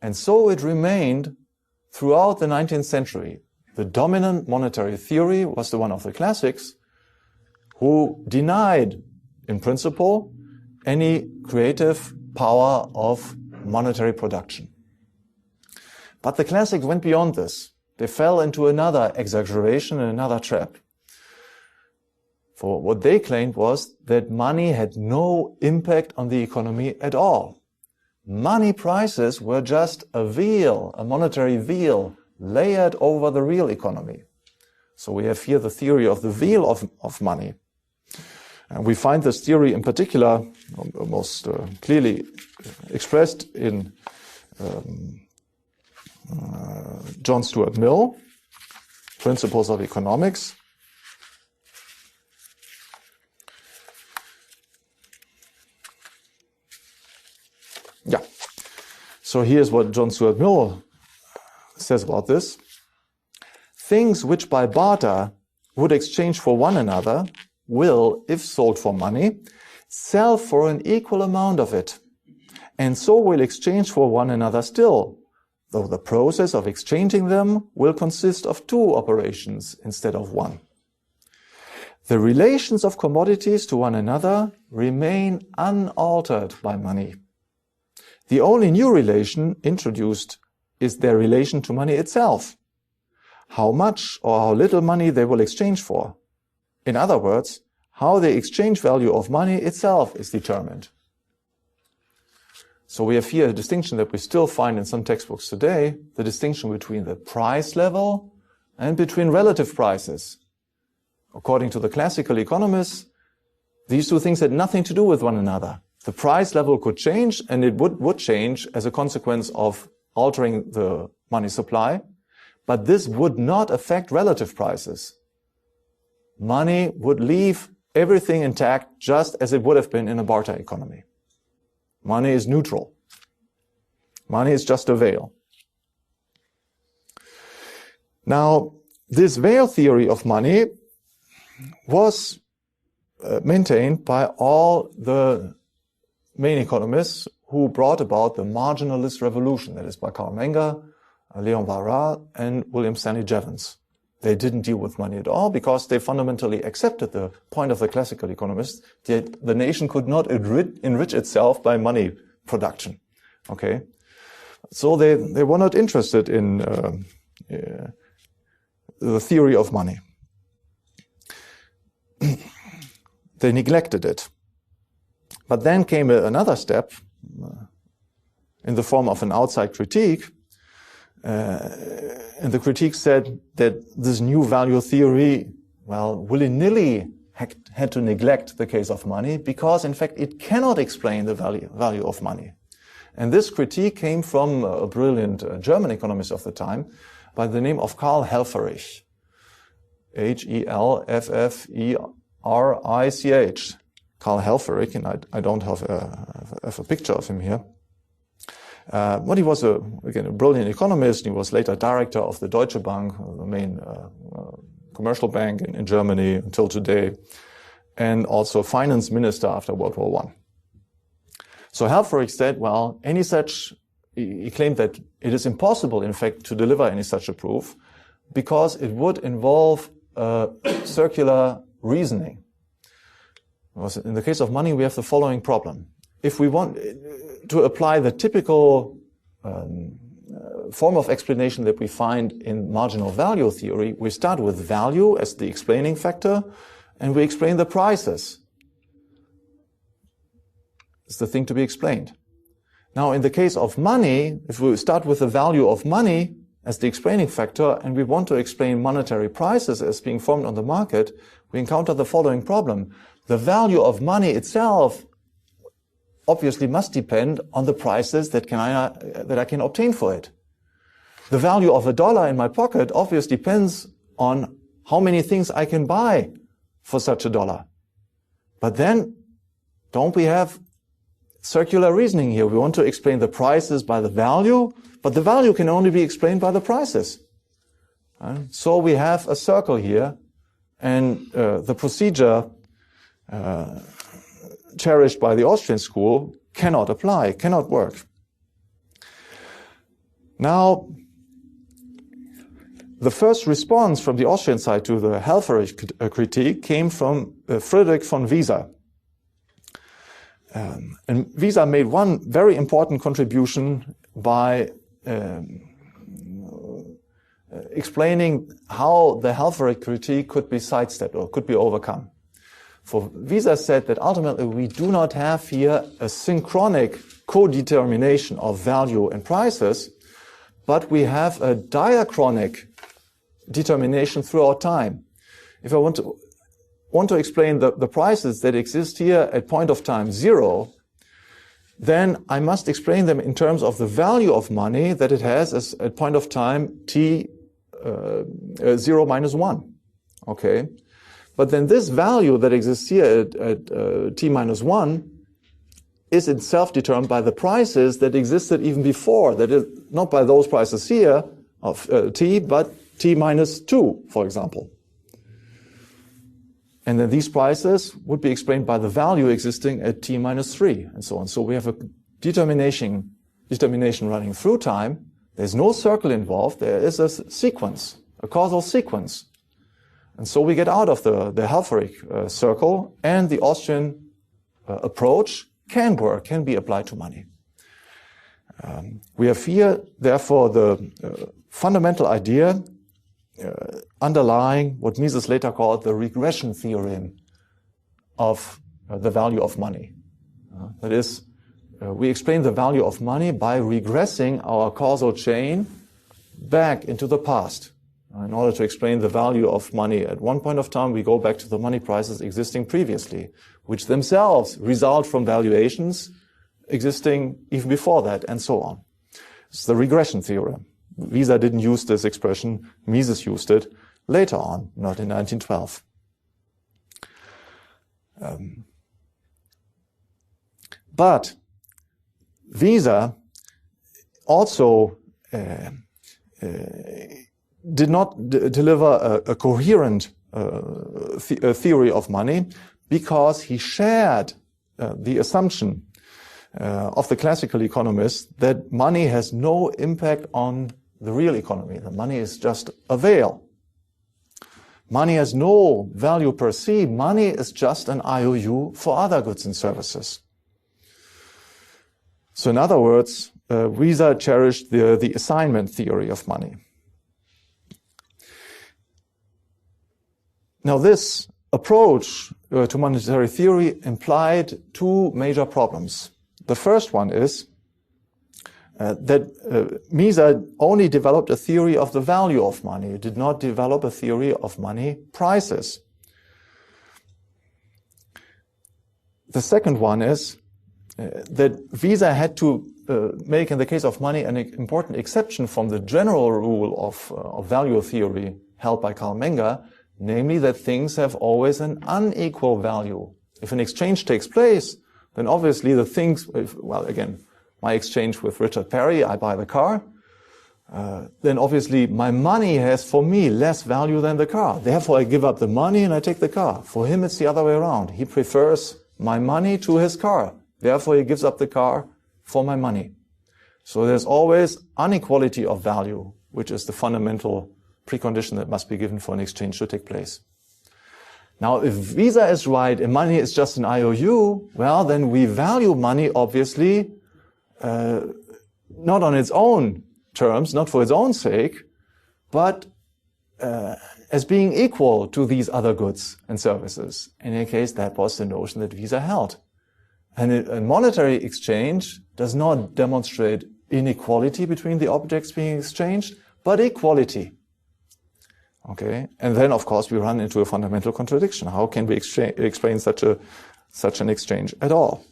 And so it remained throughout the 19th century. The dominant monetary theory was the one of the classics, who denied, in principle, any creative power of monetary production. But the classics went beyond this. They fell into another exaggeration and another trap. For what they claimed was that money had no impact on the economy at all. Money prices were just a veil, a monetary veil, layered over the real economy. So we have here the theory of the veil of money. And we find this theory in particular most clearly expressed in John Stuart Mill, Principles of Economics. Yeah. So here's what John Stuart Mill says about this. things which by barter would exchange for one another will, if sold for money, sell for an equal amount of it, and so will exchange for one another still, though the process of exchanging them will consist of two operations instead of one. The relations of commodities to one another remain unaltered by money. The only new relation introduced is their relation to money itself. How much or how little money they will exchange for. In other words, how the exchange value of money itself is determined. So we have here a distinction that we still find in some textbooks today, the distinction between the price level and between relative prices. According to the classical economists, these two things had nothing to do with one another. The price level could change, and it would change as a consequence of altering the money supply, but this would not affect relative prices. Money would leave everything intact just as it would have been in a barter economy. Money is neutral. Money is just a veil. Now, this veil theory of money was maintained by all the main economists who brought about the marginalist revolution, that is by Karl Menger, Leon Barras, and William Stanley Jevons. They didn't deal with money at all because they fundamentally accepted the point of the classical economists that the nation could not enrich itself by money production. Okay, so they were not interested in the theory of money. They neglected it. But then came another step in the form of an outside critique. And the critique said that this new value theory, well, willy-nilly had to neglect the case of money because, in fact, it cannot explain the value of money. And this critique came from a brilliant German economist of the time by the name of Karl Helfferich. Helfferich. Karl Helfferich, and I don't have a picture of him here. But he was, again, a brilliant economist. He was later director of the Deutsche Bank, the main commercial bank in Germany until today, and also finance minister after World War I. So Helfferich said, well, he claimed that it is impossible, in fact, to deliver any such a proof because it would involve circular reasoning. In the case of money, we have the following problem. If we want to apply the typical form of explanation that we find in marginal value theory, we start with value as the explaining factor, and we explain the prices. It's the thing to be explained. Now, in the case of money, if we start with the value of money as the explaining factor, and we want to explain monetary prices as being formed on the market, we encounter the following problem. The value of money itself obviously must depend on the prices that I can obtain for it. The value of $1 in my pocket obviously depends on how many things I can buy for such $1. But then, don't we have circular reasoning here? We want to explain the prices by the value, but the value can only be explained by the prices. So we have a circle here, and the procedure cherished by the Austrian school cannot apply, cannot work. Now, the first response from the Austrian side to the Helfferich critique came from Friedrich von Wieser. And Wieser made one very important contribution by explaining how the Helfferich critique could be sidestepped or could be overcome. For Wieser said that ultimately we do not have here a synchronic co-determination of value and prices, but we have a diachronic determination throughout time. If I want to explain the prices that exist here at point of time 0, then I must explain them in terms of the value of money that it has as at point of time t 0 minus 1. Okay. But then this value that exists here at t minus 1 is itself determined by the prices that existed even before. That is not by those prices here of t, but t minus 2, for example. And then these prices would be explained by the value existing at t minus 3, and so on. So we have a determination running through time. There's no circle involved. There is a sequence, a causal sequence. And so we get out of the Helfferich circle, and the Austrian approach can work, can be applied to money. We have here, therefore, the fundamental idea underlying what Mises later called the regression theorem of the value of money. That is, we explain the value of money by regressing our causal chain back into the past. In order to explain the value of money at one point of time, we go back to the money prices existing previously, which themselves result from valuations existing even before that, and so on. It's the regression theorem. Visa didn't use this expression. Mises used it later on, not in 1912. But Visa also did not deliver a coherent theory of money, because he shared the assumption of the classical economists that money has no impact on the real economy. The money is just a veil. Money has no value per se. Money is just an IOU for other goods and services. So in other words, Visa cherished the assignment theory of money. Now this approach to monetary theory implied two major problems. The first one is that Mises only developed a theory of the value of money. It did not develop a theory of money prices. The second one is that Visa had to make, in the case of money, an important exception from the general rule of value theory held by Karl Menger, namely that things have always an unequal value. If an exchange takes place, then obviously the things, well, again, my exchange with Richard Perry, I buy the car, then obviously my money has for me less value than the car. Therefore I give up the money and I take the car. For him it's the other way around. He prefers my money to his car. Therefore he gives up the car for my money. So there's always inequality of value, which is the fundamental precondition that must be given for an exchange to take place. Now, if Visa is right and money is just an IOU, well, then we value money, obviously, not on its own terms, not for its own sake, but as being equal to these other goods and services. In any case, that was the notion that Visa held. And a monetary exchange does not demonstrate inequality between the objects being exchanged, but equality. Okay, and then of course we run into a fundamental contradiction. How can we explain such an exchange at all?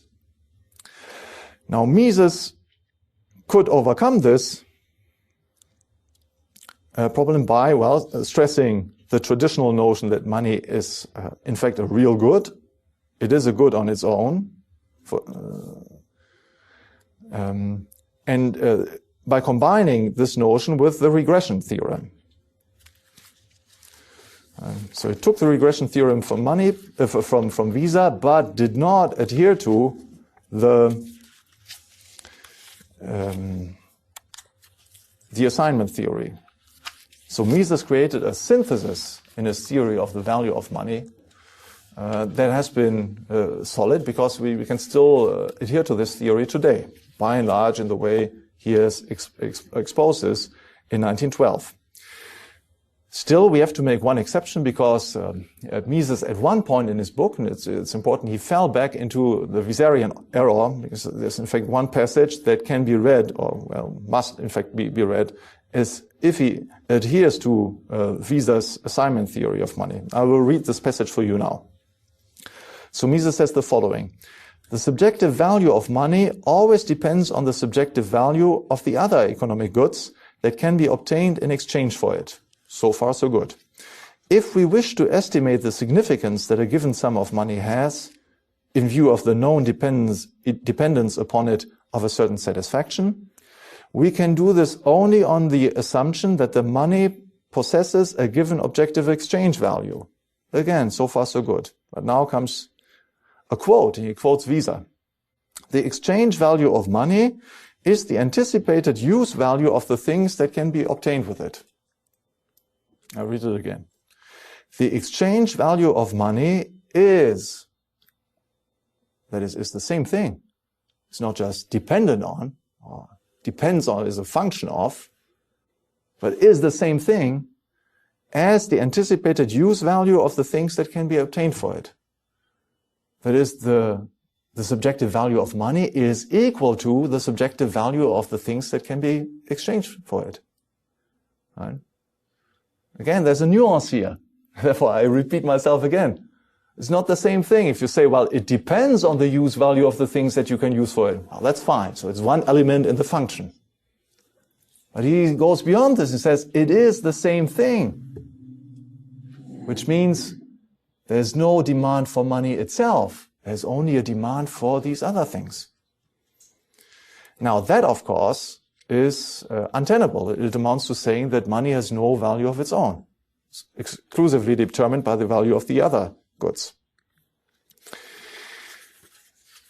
Now Mises could overcome this problem by, well, stressing the traditional notion that money is in fact a real good. It is a good on its own, and by combining this notion with the regression theorem. So it took the regression theorem from money, from Visa, but did not adhere to the assignment theory. So Mises created a synthesis in his theory of the value of money that has been solid, because we can still adhere to this theory today, by and large in the way he has exposed this in 1912. Still, we have to make one exception, because Mises at one point in his book, and it's important, he fell back into the Visarian error, because there's in fact one passage that can be read, or well, must in fact be read, as if he adheres to Visa's assignment theory of money. I will read this passage for you now. So Mises says the following: the subjective value of money always depends on the subjective value of the other economic goods that can be obtained in exchange for it. So far, so good. If we wish to estimate the significance that a given sum of money has, in view of the known dependence upon it of a certain satisfaction, we can do this only on the assumption that the money possesses a given objective exchange value. Again, so far so good. But now comes a quote. He quotes Visa. The exchange value of money is the anticipated use value of the things that can be obtained with it. I'll read it again. The exchange value of money is, that is the same thing. It's not just dependent on, or depends on, is a function of, but is the same thing as the anticipated use value of the things that can be obtained for it. That is, the subjective value of money is equal to the subjective value of the things that can be exchanged for it. Right? Again, there's a nuance here. Therefore, I repeat myself again. It's not the same thing. If you say, well, it depends on the use value of the things that you can use for it. Well, that's fine. So it's one element in the function. But he goes beyond this. He says, it is the same thing. Which means there's no demand for money itself. There's only a demand for these other things. Now that, of course, is untenable. It amounts to saying that money has no value of its own. It's exclusively determined by the value of the other goods.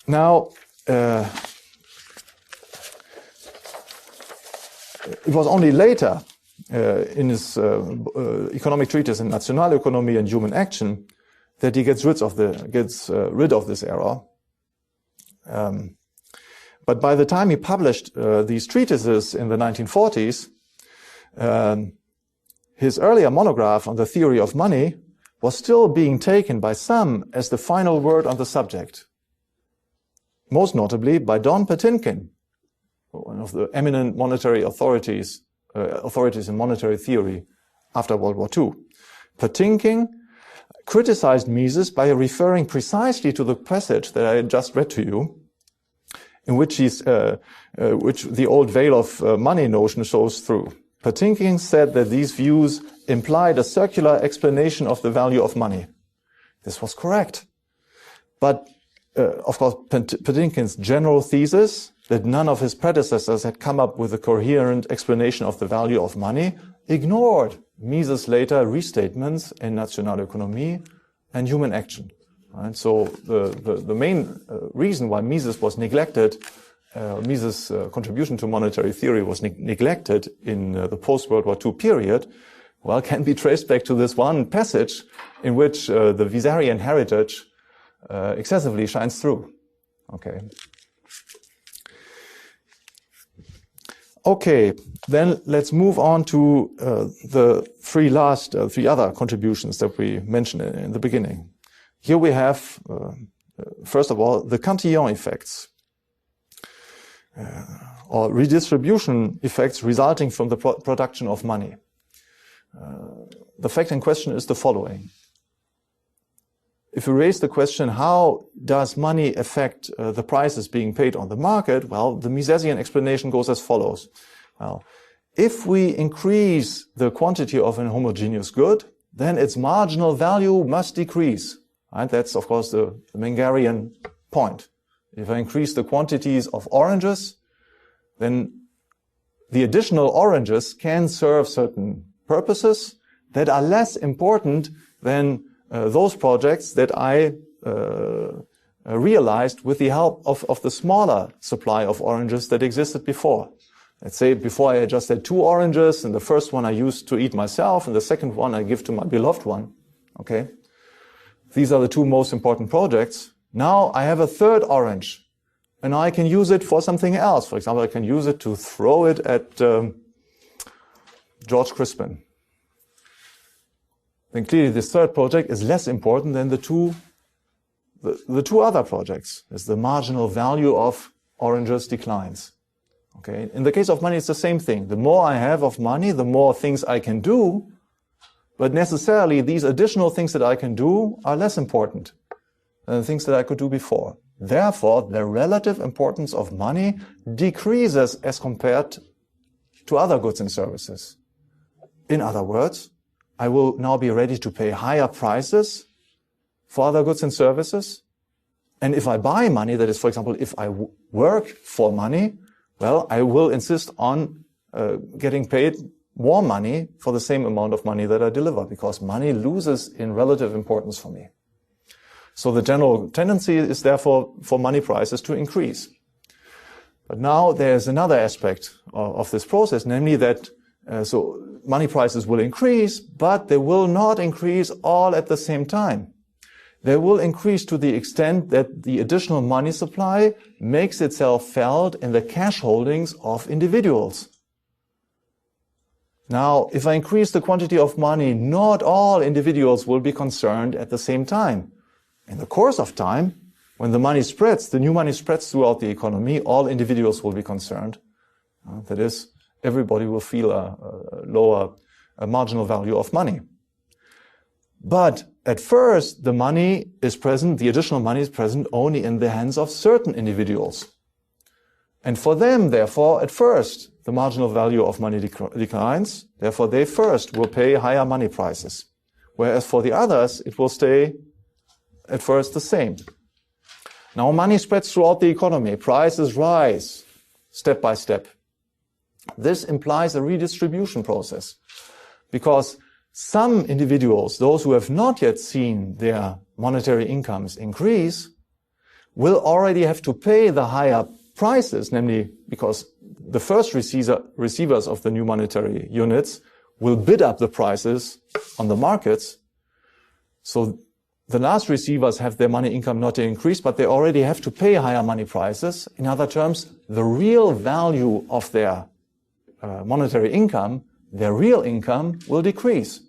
Now, it was only later in his economic treatise in Nationalökonomie and Human Action that he gets rid of this error. But by the time he published these treatises in the 1940s, his earlier monograph on the theory of money was still being taken by some as the final word on the subject. Most notably by Don Patinkin, one of the eminent monetary authorities in monetary theory after World War II. Patinkin criticized Mises by referring precisely to the passage that I just read to you, in which which the old veil of money notion shows through. Patinkin said that these views implied a circular explanation of the value of money. This was correct. But, of course, Patinkin's general thesis that none of his predecessors had come up with a coherent explanation of the value of money ignored Mises' later restatements in Nationalökonomie and Human Action. Right? So the main reason why Mises was neglected, Mises' contribution to monetary theory was neglected in the post-World War II period, well, can be traced back to this one passage in which the Visarian heritage excessively shines through. Okay. Okay, then let's move on to the three other contributions that we mentioned in the beginning. Here we have, first of all, the Cantillon effects, or redistribution effects resulting from the production of money. The fact in question is the following. If we raise the question, how does money affect the prices being paid on the market? Well, the Misesian explanation goes as follows. Well, if we increase the quantity of an homogeneous good, then its marginal value must decrease. Right? That's, of course, the Mengerian point. If I increase the quantities of oranges, then the additional oranges can serve certain purposes that are less important than those projects that I realized with the help of the smaller supply of oranges that existed before. Let's say before I just had 2 oranges, and the first one I used to eat myself, and the second one I give to my beloved one. Okay? These are the 2 most important projects. Now I have a third orange, and I can use it for something else. For example, I can use it to throw it at George Crispin. Then clearly this third project is less important than the two other projects, as the marginal value of oranges declines. Okay. In the case of money, it's the same thing. The more I have of money, the more things I can do, but necessarily these additional things that I can do are less important than the things that I could do before. Therefore, the relative importance of money decreases as compared to other goods and services. In other words, I will now be ready to pay higher prices for other goods and services. And if I buy money, that is, for example, if I work for money, well, I will insist on getting paid more money for the same amount of money that I deliver, because money loses in relative importance for me. So the general tendency is therefore for money prices to increase. But now there's another aspect of this process, namely that so money prices will increase, but they will not increase all at the same time. They will increase to the extent that the additional money supply makes itself felt in the cash holdings of individuals. Now, if I increase the quantity of money, not all individuals will be concerned at the same time. In the course of time, when the money spreads, the new money spreads throughout the economy, all individuals will be concerned. That is, everybody will feel a lower marginal value of money. But at first, the money is present, the additional money is present only in the hands of certain individuals. And for them, therefore, at first, the marginal value of money declines. Therefore, they first will pay higher money prices. Whereas for the others, it will stay at first the same. Now money spreads throughout the economy. Prices rise step by step. This implies a redistribution process, because some individuals, those who have not yet seen their monetary incomes increase, will already have to pay the higher prices, namely because the first receivers of the new monetary units will bid up the prices on the markets. So the last receivers have their money income not increased, but they already have to pay higher money prices. In other terms, the real value of their monetary income, their real income, will decrease.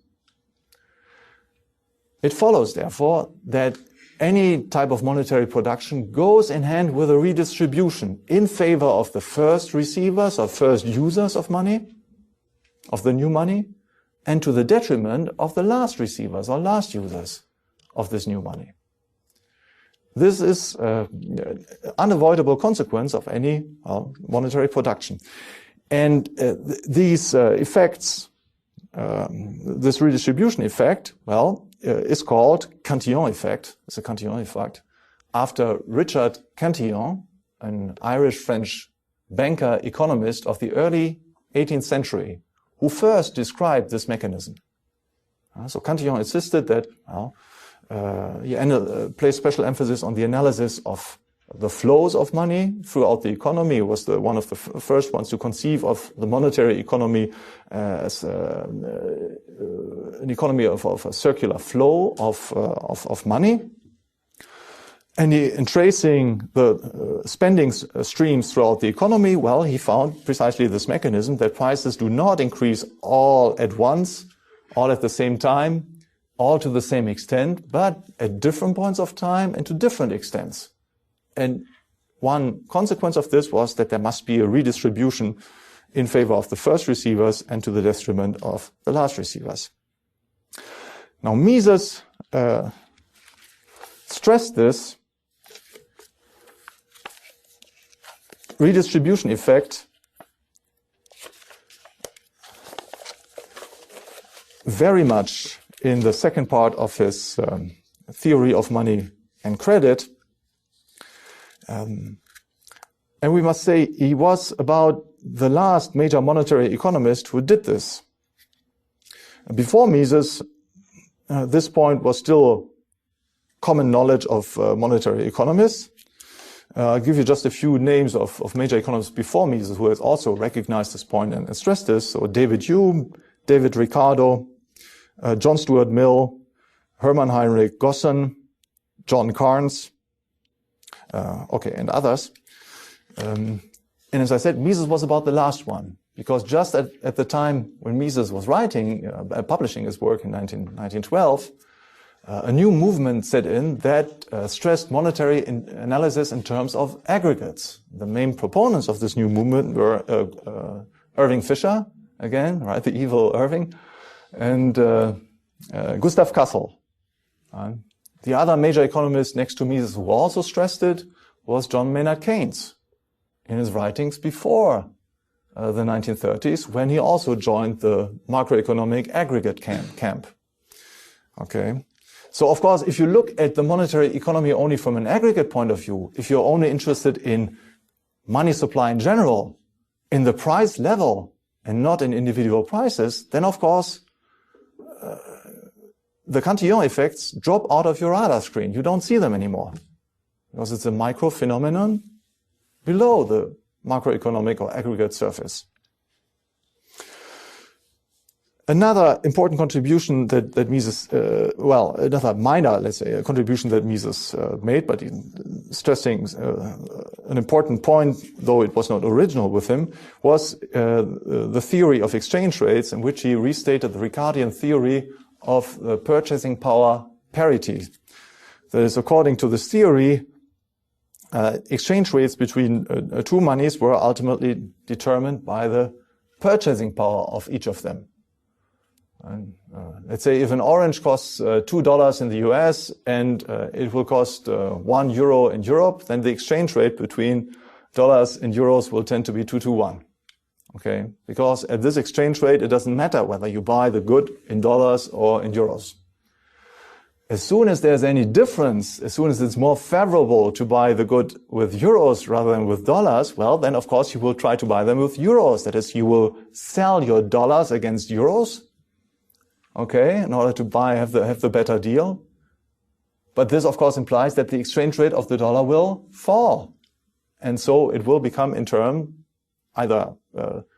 It follows, therefore, that any type of monetary production goes in hand with a redistribution in favor of the first receivers or first users of money, of the new money, and to the detriment of the last receivers or last users of this new money. This is an unavoidable consequence of any monetary production. And these effects, this redistribution effect, is called Cantillon effect. It's a Cantillon effect after Richard Cantillon, an Irish-French banker economist of the early 18th century, who first described this mechanism. So Cantillon insisted that he placed special emphasis on the analysis of the flows of money throughout the economy. He was one of the first ones to conceive of the monetary economy as an economy of a circular flow of money. And in tracing the spending streams throughout the economy, he found precisely this mechanism, that prices do not increase all at once, all at the same time, all to the same extent, but at different points of time and to different extents. And one consequence of this was that there must be a redistribution in favor of the first receivers and to the detriment of the last receivers. Now Mises stressed this redistribution effect very much in the second part of his theory of money and credit. And we must say he was about the last major monetary economist who did this. Before Mises, this point was still common knowledge of monetary economists. I'll give you just a few names of major economists before Mises who has also recognized this point and stressed this. So David Hume, David Ricardo, John Stuart Mill, Hermann Heinrich Gossen, John Carnes, and others. And as I said, Mises was about the last one, because just at the time when Mises was publishing his work in 1912, a new movement set in that stressed monetary analysis in terms of aggregates. The main proponents of this new movement were Irving Fisher, again, right, the evil Irving, and Gustav Cassel. The other major economist next to Mises who also stressed it was John Maynard Keynes in his writings before the 1930s, when he also joined the macroeconomic aggregate camp. Okay. So of course, if you look at the monetary economy only from an aggregate point of view, if you're only interested in money supply in general, in the price level, and not in individual prices, then of course the Cantillon effects drop out of your radar screen. You don't see them anymore because it's a micro phenomenon below the macroeconomic or aggregate surface. Another important contribution that Mises, another minor, let's say, contribution that Mises made, but stressing an important point, though it was not original with him, was the theory of exchange rates, in which he restated the Ricardian theory of the purchasing power parity. That is, according to this theory, exchange rates between two monies were ultimately determined by the purchasing power of each of them. And, let's say if an orange costs $2 in the US and it will cost €1 in Europe, then the exchange rate between dollars and euros will tend to be 2 to 1. Okay, because at this exchange rate, it doesn't matter whether you buy the good in dollars or in euros. As soon as there's any difference, as soon as it's more favorable to buy the good with euros rather than with dollars, well, then of course you will try to buy them with euros. That is, you will sell your dollars against euros, okay, in order to have the better deal. But this of course implies that the exchange rate of the dollar will fall. And so it will become in turn either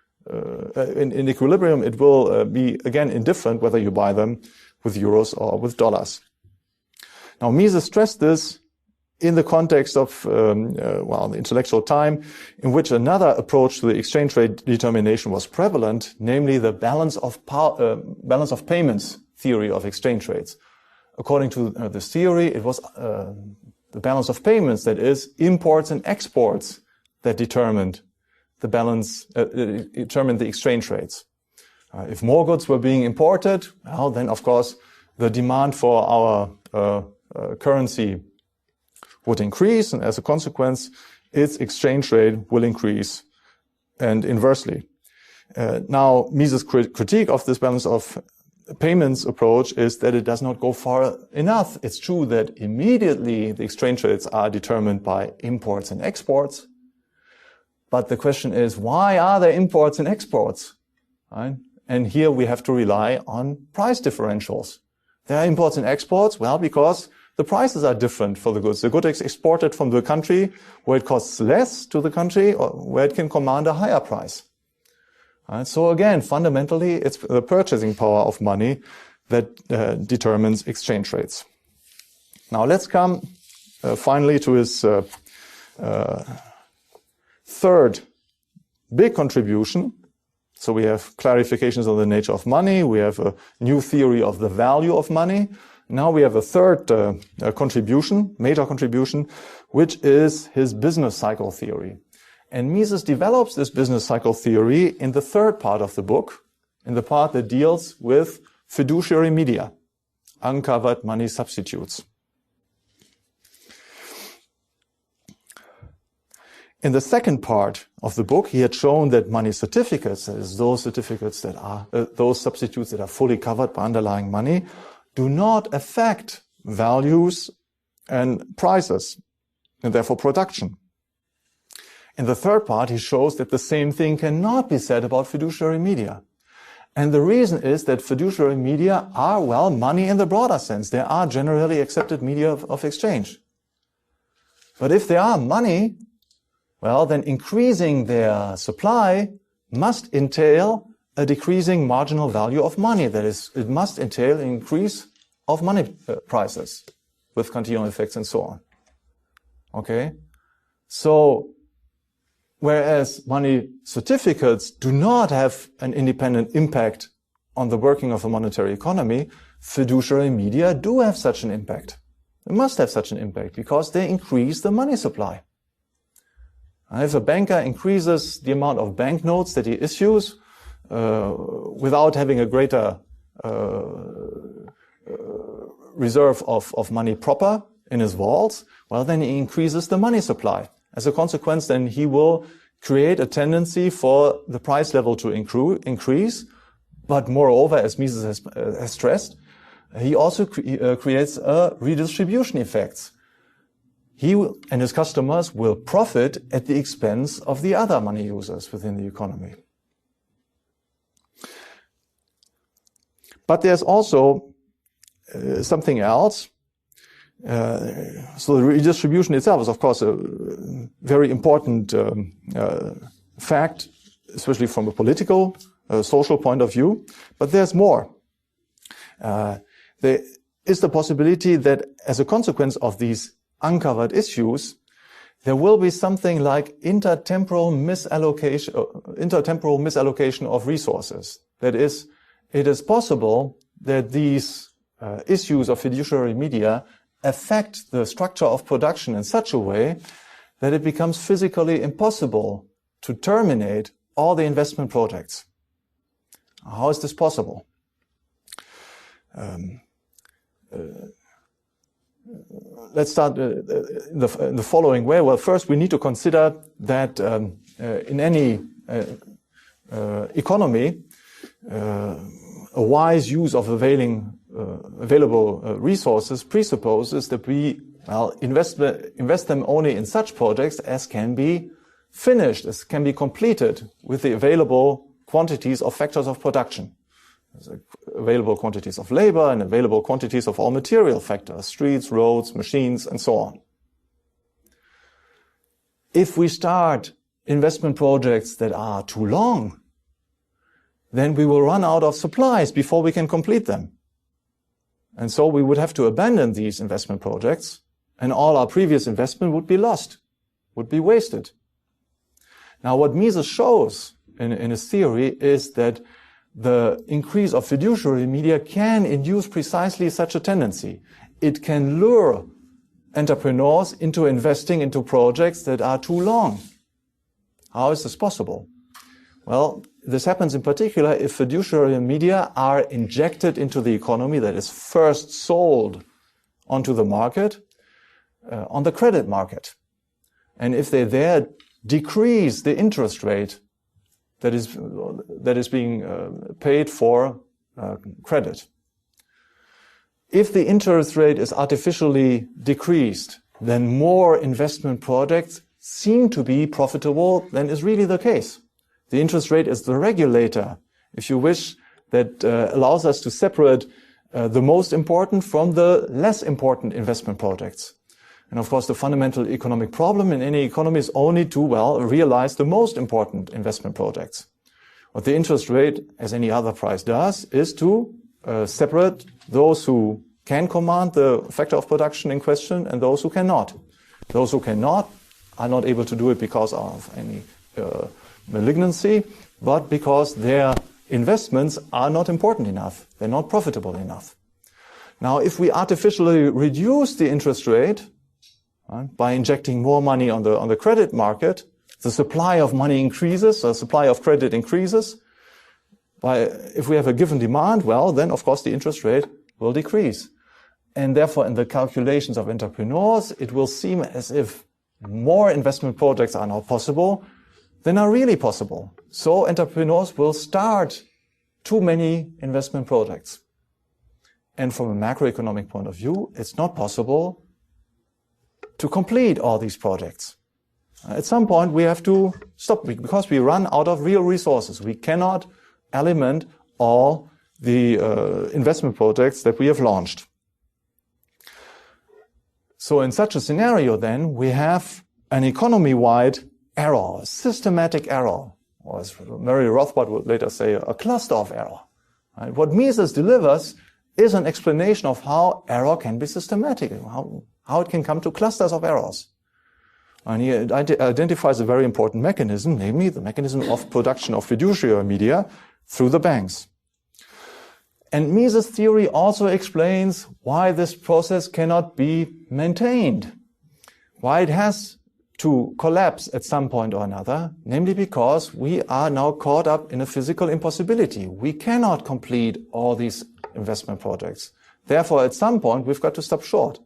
in equilibrium, it will be again indifferent whether you buy them with euros or with dollars. Now Mises stressed this in the context of the intellectual time, in which another approach to the exchange rate determination was prevalent, namely the balance of payments theory of exchange rates. According to this theory, it was the balance of payments, that is, imports and exports, that determined the exchange rates. If more goods were being imported, well, then of course the demand for our currency would increase, and as a consequence, its exchange rate will increase, and inversely. Now, Mises' critique of this balance of payments approach is that it does not go far enough. It's true that immediately the exchange rates are determined by imports and exports, but the question is, why are there imports and exports? Right? And here we have to rely on price differentials. There are imports and exports, well, because the prices are different for the goods. The good is exported from the country where it costs less to the country or where it can command a higher price. Right? So again, fundamentally, it's the purchasing power of money that determines exchange rates. Now let's come finally to his third big contribution. So we have clarifications on the nature of money. We have a new theory of the value of money. Now we have a third major contribution, which is his business cycle theory. And Mises develops this business cycle theory in the third part of the book, in the part that deals with fiduciary media, uncovered money substitutes. In the second part of the book, he had shown that money certificates, that is, those certificates that are, those substitutes that are fully covered by underlying money, do not affect values and prices, and therefore production. In the third part, he shows that the same thing cannot be said about fiduciary media. And the reason is that fiduciary media are, well, money in the broader sense. They are generally accepted media of exchange. But if they are money, well, then increasing their supply must entail a decreasing marginal value of money. That is, it must entail an increase of money prices with Cantillon effects and so on. Okay? So, whereas money certificates do not have an independent impact on the working of the monetary economy, fiduciary media do have such an impact. They must have such an impact because they increase the money supply. If a banker increases the amount of banknotes that he issues without having a greater reserve of money proper in his vaults, well, then he increases the money supply. As a consequence, then he will create a tendency for the price level to increase. But moreover, as Mises has stressed, he also creates a redistribution effects. He and his customers will profit at the expense of the other money users within the economy. But there's also something else. So the redistribution itself is, of course, a very important fact, especially from a political, social point of view. But there's more. There is the possibility that as a consequence of these uncovered issues, there will be something like intertemporal misallocation of resources. That is, it is possible that these issues of fiduciary media affect the structure of production in such a way that it becomes physically impossible to terminate all the investment projects. How is this possible? Let's start in the following way. Well, first we need to consider that in any economy, a wise use of available resources presupposes that we invest them only in such projects as can be finished, as can be completed with the available quantities of factors of production. There's available quantities of labor and available quantities of all material factors, streets, roads, machines, and so on. If we start investment projects that are too long, then we will run out of supplies before we can complete them. And so we would have to abandon these investment projects, and all our previous investment would be lost, would be wasted. Now, what Mises shows in his theory is that the increase of fiduciary media can induce precisely such a tendency. It can lure entrepreneurs into investing into projects that are too long. How is this possible? Well, this happens in particular if fiduciary media are injected into the economy, that is first sold onto the market, on the credit market. And if they there decrease the interest rate that is being paid for credit. If the interest rate is artificially decreased, then more investment projects seem to be profitable than is really the case. The interest rate is the regulator, if you wish, that allows us to separate the most important from the less important investment projects. And of course, the fundamental economic problem in any economy is only to, realize the most important investment projects. What the interest rate, as any other price does, is to separate those who can command the factor of production in question and those who cannot. Those who cannot are not able to do it because of any malignancy, but because their investments are not important enough. They're not profitable enough. Now, if we artificially reduce the interest rate, by injecting more money on the credit market, the supply of money increases, the supply of credit increases. If we have a given demand, then of course the interest rate will decrease. And therefore in the calculations of entrepreneurs, it will seem as if more investment projects are not possible than are really possible. So entrepreneurs will start too many investment projects. And from a macroeconomic point of view, it's not possible to complete all these projects. At some point, we have to stop because we run out of real resources. We cannot aliment all the investment projects that we have launched. So in such a scenario, then, we have an economy-wide error, a systematic error, or as Murray Rothbard would later say, a cluster of error. Right? What Mises delivers is an explanation of how error can be systematic, how it can come to clusters of errors. And he identifies a very important mechanism, namely the mechanism of production of fiduciary media through the banks. And Mises' theory also explains why this process cannot be maintained, why it has to collapse at some point or another, namely because we are now caught up in a physical impossibility. We cannot complete all these investment projects. Therefore, at some point, we've got to stop short.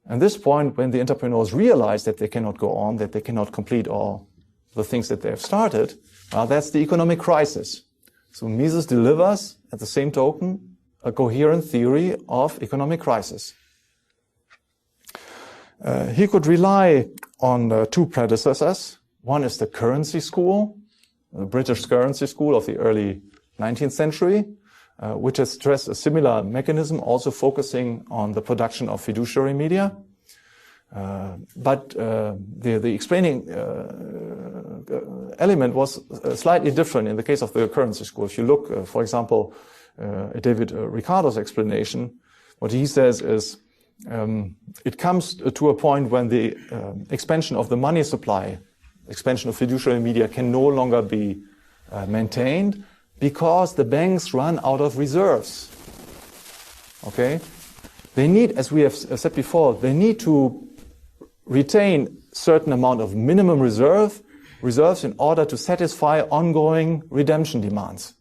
And this point, when the entrepreneurs realize that they cannot go on, that they cannot complete all the things that they have started, that's the economic crisis. So Mises delivers, at the same token, a coherent theory of economic crisis. He could rely on two predecessors. One is the currency school, the British currency school of the early 19th century, which has stressed a similar mechanism, also focusing on the production of fiduciary media. But the explaining element was slightly different in the case of the currency school. If you look, for example, at David Ricardo's explanation, what he says is it comes to a point when the expansion of the money supply, expansion of fiduciary media can no longer be maintained because the banks run out of reserves. Okay? They need, as we have said before, they need to retain certain amount of minimum reserves in order to satisfy ongoing redemption demands.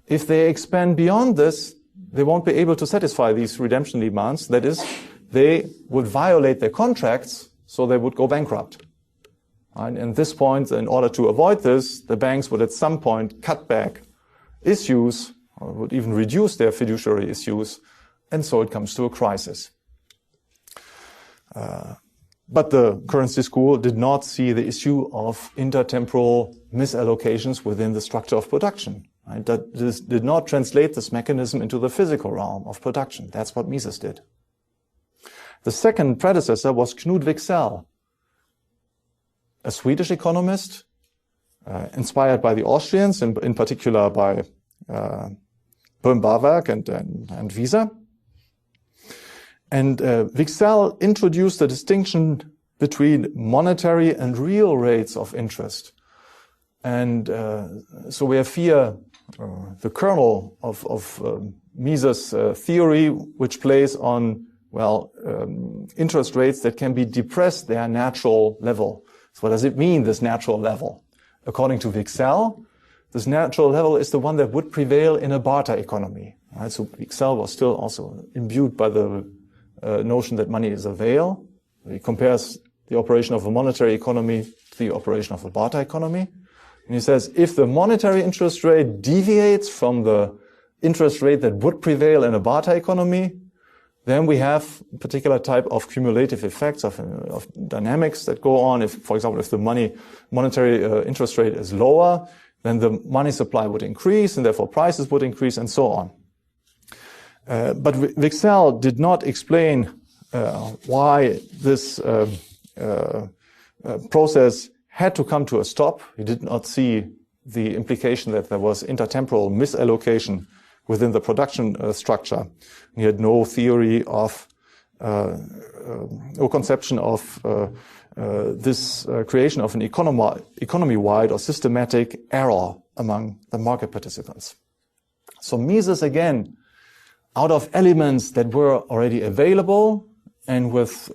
If they expand beyond this, they won't be able to satisfy these redemption demands. That is, they would violate their contracts, so they would go bankrupt. And at this point, in order to avoid this, the banks would at some point cut back issues, or would even reduce their fiduciary issues, and so it comes to a crisis. But the currency school did not see the issue of intertemporal misallocations within the structure of production. Right? That did not translate this mechanism into the physical realm of production. That's what Mises did. The second predecessor was Knut Wicksell, a Swedish economist, inspired by the Austrians, in particular by Böhm-Bawerk and Wieser. And Wicksell introduced the distinction between monetary and real rates of interest. And so we have here the kernel of Mises' theory, which plays on, interest rates that can be depressed their natural level. So what does it mean, this natural level? According to Wicksell, this natural level is the one that would prevail in a barter economy. Right? So Wicksell was still also imbued by the notion that money is a veil. He compares the operation of a monetary economy to the operation of a barter economy. And he says, if the monetary interest rate deviates from the interest rate that would prevail in a barter economy, then we have a particular type of cumulative effects of dynamics that go on. If, for example, if the monetary interest rate is lower, then the money supply would increase, and therefore prices would increase, and so on. But Wicksell did not explain why this process had to come to a stop. He did not see the implication that there was intertemporal misallocation within the production structure. He had no theory of, no conception of this creation of an economy-wide or systematic error among the market participants. So Mises, again, out of elements that were already available and with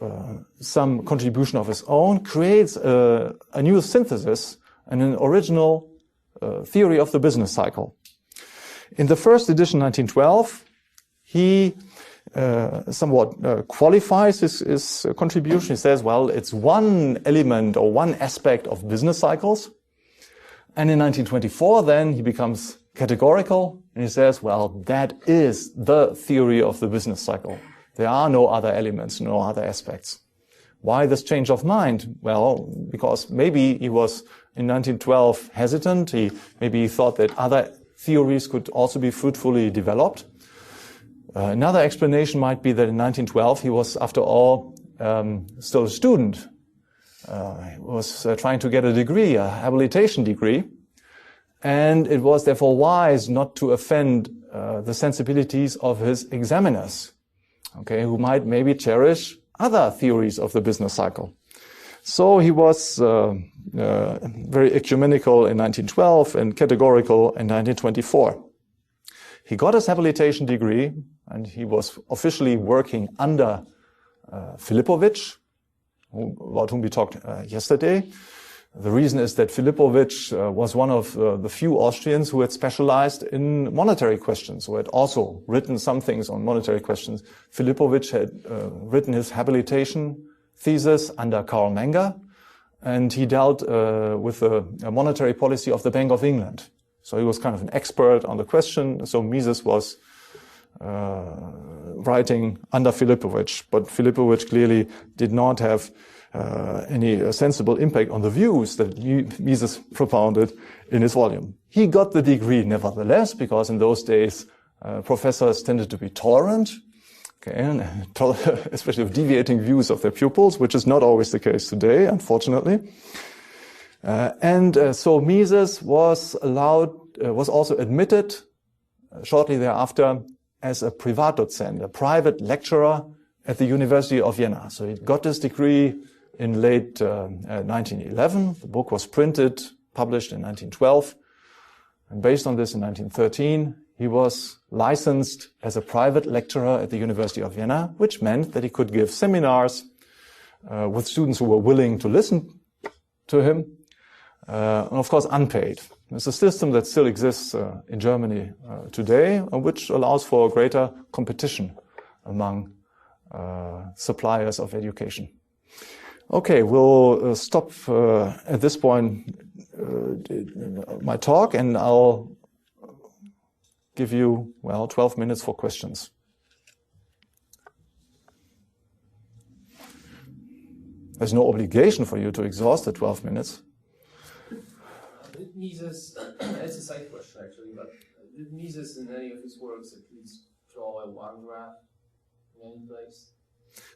some contribution of his own, creates a new synthesis and an original theory of the business cycle. In the first edition, 1912, he somewhat qualifies his contribution. He says, well, it's one element or one aspect of business cycles. And in 1924, then, he becomes categorical, and he says, well, that is the theory of the business cycle. There are no other elements, no other aspects. Why this change of mind? Well, because maybe he was, in 1912, hesitant. Maybe he thought that other theories could also be fruitfully developed. Another explanation might be that in 1912, he was, after all, still a student. He was trying to get a degree, a habilitation degree. And it was therefore wise not to offend the sensibilities of his examiners, okay, who might maybe cherish other theories of the business cycle. So he was very ecumenical in 1912 and categorical in 1924. He got his habilitation degree, and he was officially working under Filipovic, about whom we talked yesterday. The reason is that Filipovic was one of the few Austrians who had specialized in monetary questions, who had also written some things on monetary questions. Filipovic had written his habilitation thesis under Karl Menger, and he dealt with the monetary policy of the Bank of England. So he was kind of an expert on the question. So Mises was writing under Filipovic, but Filipovic clearly did not have any sensible impact on the views that Mises propounded in his volume. He got the degree nevertheless, because in those days Professors tended to be tolerant, okay, and especially of deviating views of their pupils, which is not always the case today, unfortunately. So Mises was also admitted shortly thereafter as a Privatdozent, a private lecturer at the University of Vienna. So he got his degree in late 1911. The book was published in 1912. And based on this in 1913, he was licensed as a private lecturer at the University of Vienna, which meant that he could give seminars with students who were willing to listen to him, and of course unpaid. It's a system that still exists in Germany today, which allows for greater competition among suppliers of education. Okay, we'll stop at this point my talk, and I'll give you, 12 minutes for questions. There's no obligation for you to exhaust the 12 minutes. Did Mises, it's a side question actually, but did Mises in any of his works at least draw a one graph in any place?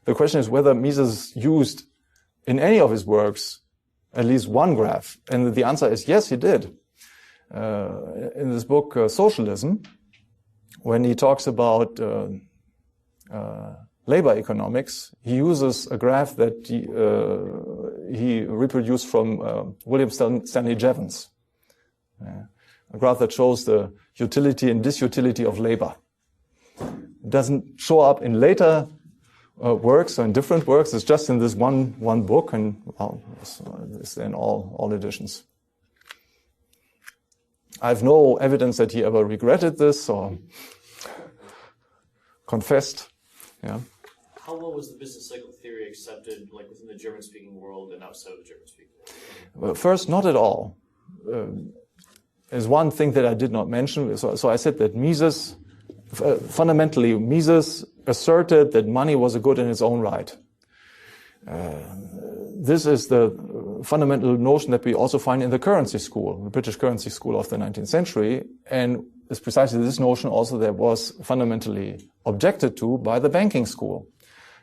The question is whether Mises used in any of his works at least one graph, and the answer is yes, he did. In this book, Socialism, when he talks about labor economics, he uses a graph that he reproduced from William Stanley Jevons, a graph that shows the utility and disutility of labor. It doesn't show up in later works or in different works. It's just in this one book, and it's in all editions. I have no evidence that he ever regretted this or confessed. Yeah. How well was the business cycle theory accepted, like within the German-speaking world and outside of the German-speaking world? Well, first, not at all. There's one thing that I did not mention. So I said that Mises, fundamentally, Mises asserted that money was a good in its own right. This is the fundamental notion that we also find in the currency school, the British currency school of the 19th century, and it's precisely this notion also that was fundamentally objected to by the banking school.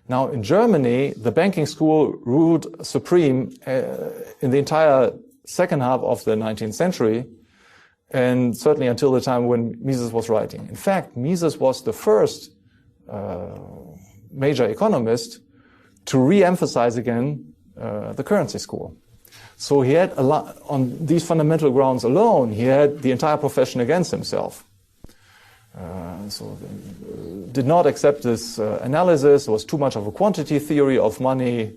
Now, in Germany, the banking school ruled supreme in the entire second half of the 19th century, and certainly until the time when Mises was writing. In fact, Mises was the first major economist to re-emphasize again the currency school. So he had a lot, on these fundamental grounds alone, he had the entire profession against himself. Did not accept this analysis. There was too much of a quantity theory of money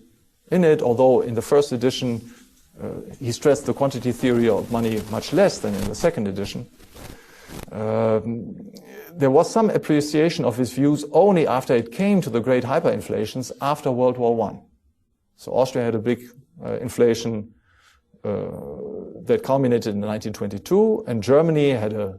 in it, although in the first edition he stressed the quantity theory of money much less than in the second edition. There was some appreciation of his views only after it came to the great hyperinflations after World War I. So Austria had a big inflation that culminated in 1922, and Germany had a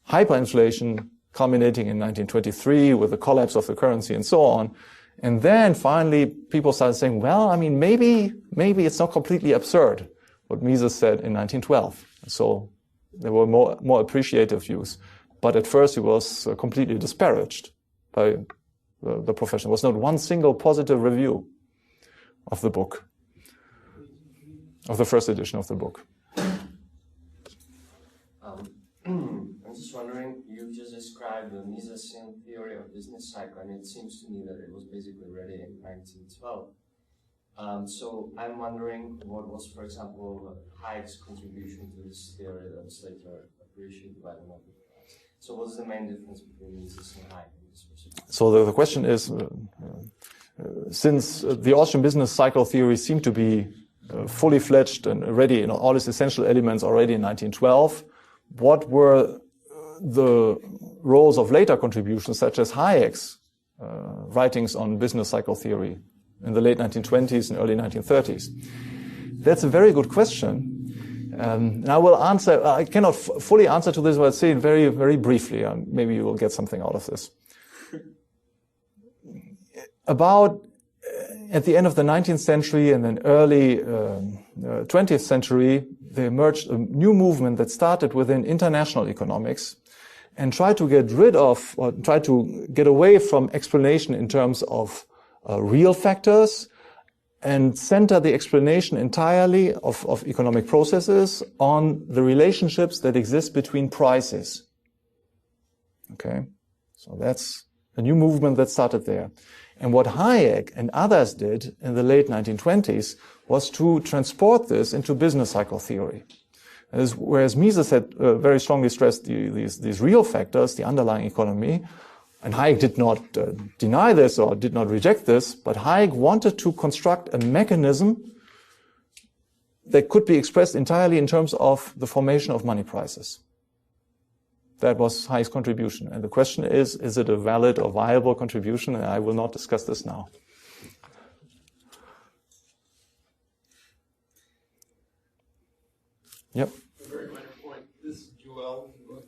hyperinflation culminating in 1923 with the collapse of the currency and so on. And then finally people started saying, well, I mean, maybe it's not completely absurd what Mises said in 1912. So there were more appreciative views. But at first he was completely disparaged by the profession. There was not one single positive review of the book, of the first edition of the book. I'm just wondering, you just described the Misesian theory of business cycle, and it seems to me that it was basically ready in 1912. So I'm wondering what was, for example, Hayek's contribution to this theory that was later appreciated by the Nobel Prize. So what's the main difference between Mises and Hayek in this respect? So the question is, since the Austrian business cycle theory seemed to be fully fledged and ready in all its essential elements already in 1912, what were the roles of later contributions, such as Hayek's writings on business cycle theory in the late 1920s and early 1930s? That's a very good question. And I will answer, I cannot fully answer to this, but I'll say it very, very briefly. Maybe you will get something out of this. About at the end of the 19th century and then early 20th century, there emerged a new movement that started within international economics and try to get rid of, or try to get away from explanation in terms of real factors, and center the explanation entirely of economic processes on the relationships that exist between prices. Okay, so that's a new movement that started there. And what Hayek and others did in the late 1920s was to transport this into business cycle theory. Whereas Mises had very strongly stressed these real factors, the underlying economy, and Hayek did not deny this or did not reject this, but Hayek wanted to construct a mechanism that could be expressed entirely in terms of the formation of money prices. That was Hayek's contribution. And the question is it a valid or viable contribution? And I will not discuss this now. Yep. A very minor point. This Joel book,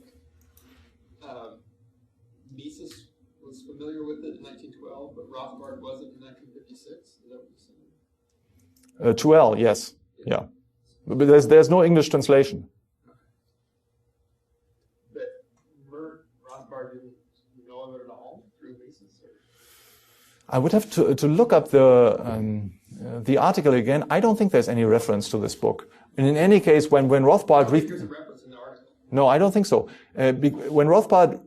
Mises was familiar with it in 1912, but Rothbard wasn't in 1956. Is that what you're saying? Joel, yes. Yeah. But there's no English translation. I would have to look up the article again. I don't think there's any reference to this book. And in any case, when Rothbard... There's a reference in the article. No, I don't think so. When Rothbard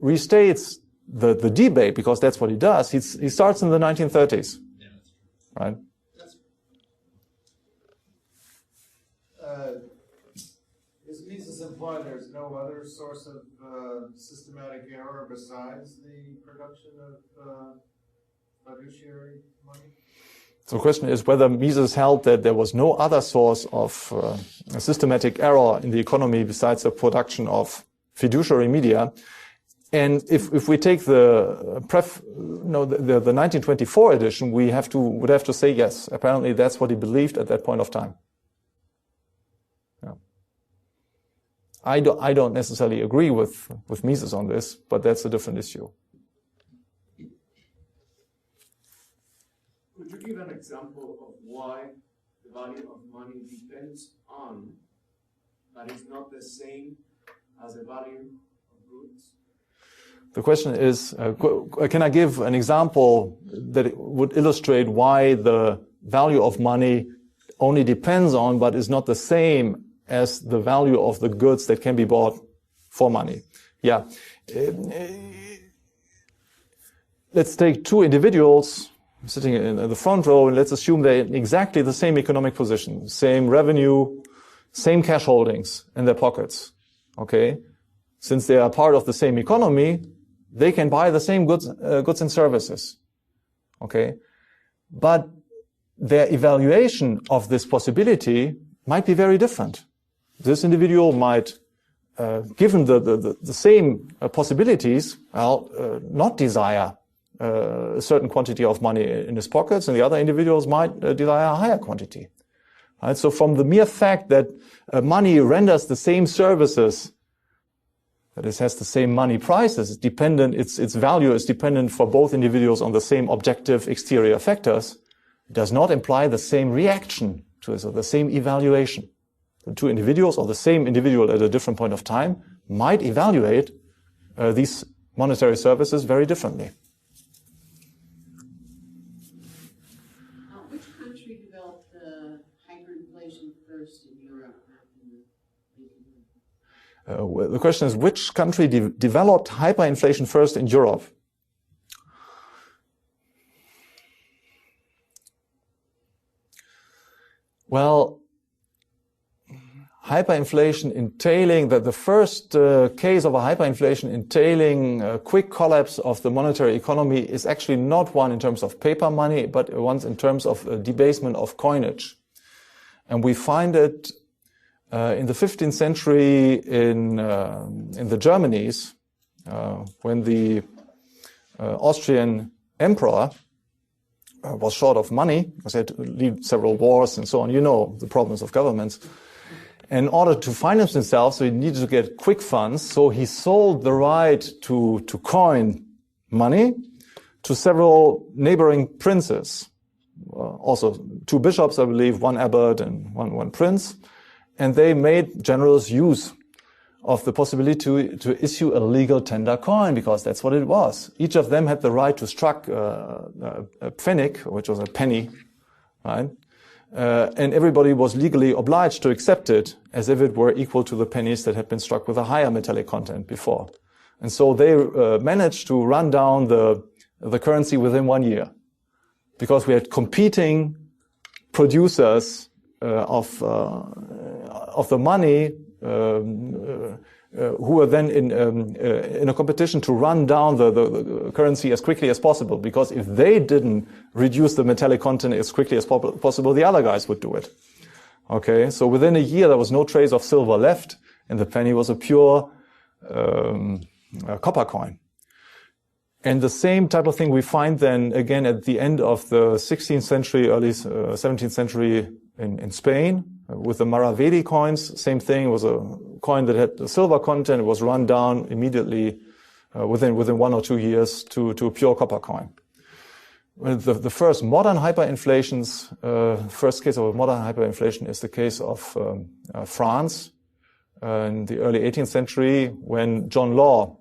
restates the debate, because that's what he does, he starts in the 1930s. Yeah, that's true. Right? That's Is Mises implying there's no other source of systematic error besides the production of fiduciary money? So the question is whether Mises held that there was no other source of systematic error in the economy besides the production of fiduciary media. And if we take the 1924 edition, we would have to say yes. Apparently, that's what he believed at that point of time. Yeah. I don't necessarily agree with Mises on this, but that's a different issue. Could you give an example of why the value of money depends on, but is not the same as the value of goods? The question is, can I give an example that would illustrate why the value of money only depends on, but is not the same as the value of the goods that can be bought for money? Yeah. Let's take two individuals sitting in the front row, and let's assume they're in exactly the same economic position, same revenue, same cash holdings in their pockets. Okay? Since they are part of the same economy, they can buy the same goods and services. Okay? But their evaluation of this possibility might be very different. This individual might, given the same possibilities, not desire a certain quantity of money in his pockets, and the other individuals might desire a higher quantity. Right? So from the mere fact that money renders the same services, that it has the same money prices, its value is dependent for both individuals on the same objective exterior factors, does not imply the same reaction to it, or the same evaluation. The two individuals, or the same individual at a different point of time, might evaluate these monetary services very differently. Which country developed hyperinflation first in Europe? The question is, which country developed hyperinflation first in Europe? Well, hyperinflation entailing, the first case of a hyperinflation entailing a quick collapse of the monetary economy is actually not one in terms of paper money, but one in terms of debasement of coinage. And we find it in the 15th century in the Germanies, when the Austrian emperor was short of money, because he had to lead several wars and so on. You know the problems of governments. In order to finance himself, so he needed to get quick funds, so he sold the right to coin money to several neighboring princes. Also two bishops, I believe, one abbot and one prince. And they made generous use of the possibility to issue a legal tender coin, because that's what it was. Each of them had the right to struck a pfennig, which was a penny, right? And everybody was legally obliged to accept it as if it were equal to the pennies that had been struck with a higher metallic content before. And so they managed to run down the currency within 1 year, because we had competing producers of the money who were then in a competition to run down the currency as quickly as possible, because if they didn't reduce the metallic content as quickly as possible, the other guys would do it. Okay, so within a year there was no trace of silver left, and the penny was a pure copper coin. And the same type of thing we find then again at the end of the 16th century, early 17th century in Spain, with the Maravedi coins. Same thing, it was a coin that had the silver content. It was run down immediately within 1 or 2 years to a pure copper coin. The first modern hyperinflations, first case of a modern hyperinflation is the case of France in the early 18th century, when John Law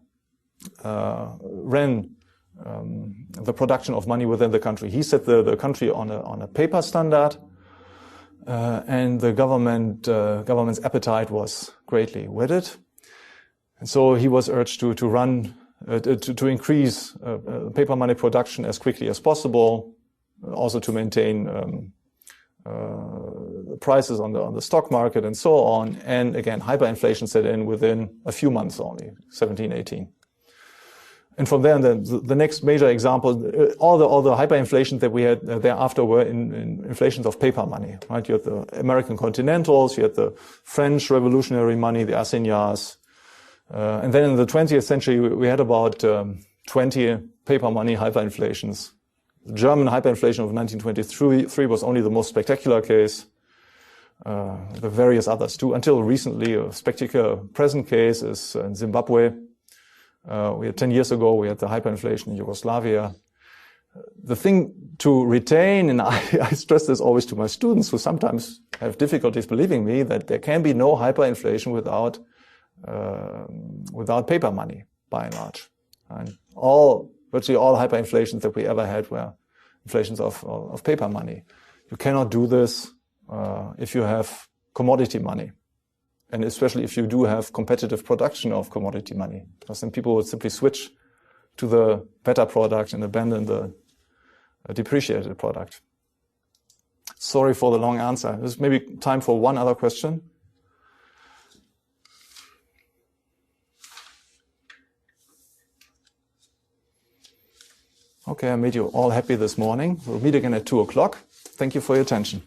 ran the production of money within the country. He set the country on a paper standard, and the government's appetite was greatly whetted, and so he was urged to increase paper money production as quickly as possible, also to maintain the prices on the stock market and so on. And again, hyperinflation set in within a few months only, 1718. And from there, the next major example, all the hyperinflations that we had thereafter were in inflations of paper money, right? You had the American Continentals, you had the French revolutionary money, the assignats. And then in the 20th century, we had about 20 paper money hyperinflations. The German hyperinflation of 1923 was only the most spectacular case. The various others too, until recently, a spectacular present case is in Zimbabwe. We had 10 years ago, we had the hyperinflation in Yugoslavia. The thing to retain, and I stress this always to my students who sometimes have difficulties believing me, that there can be no hyperinflation without paper money, by and large. And virtually all hyperinflations that we ever had were inflations of paper money. You cannot do this if you have commodity money. And especially if you do have competitive production of commodity money, because then people would simply switch to the better product and abandon the depreciated product. Sorry for the long answer. There's maybe time for one other question. Okay, I made you all happy this morning. We'll meet again at 2 o'clock. Thank you for your attention.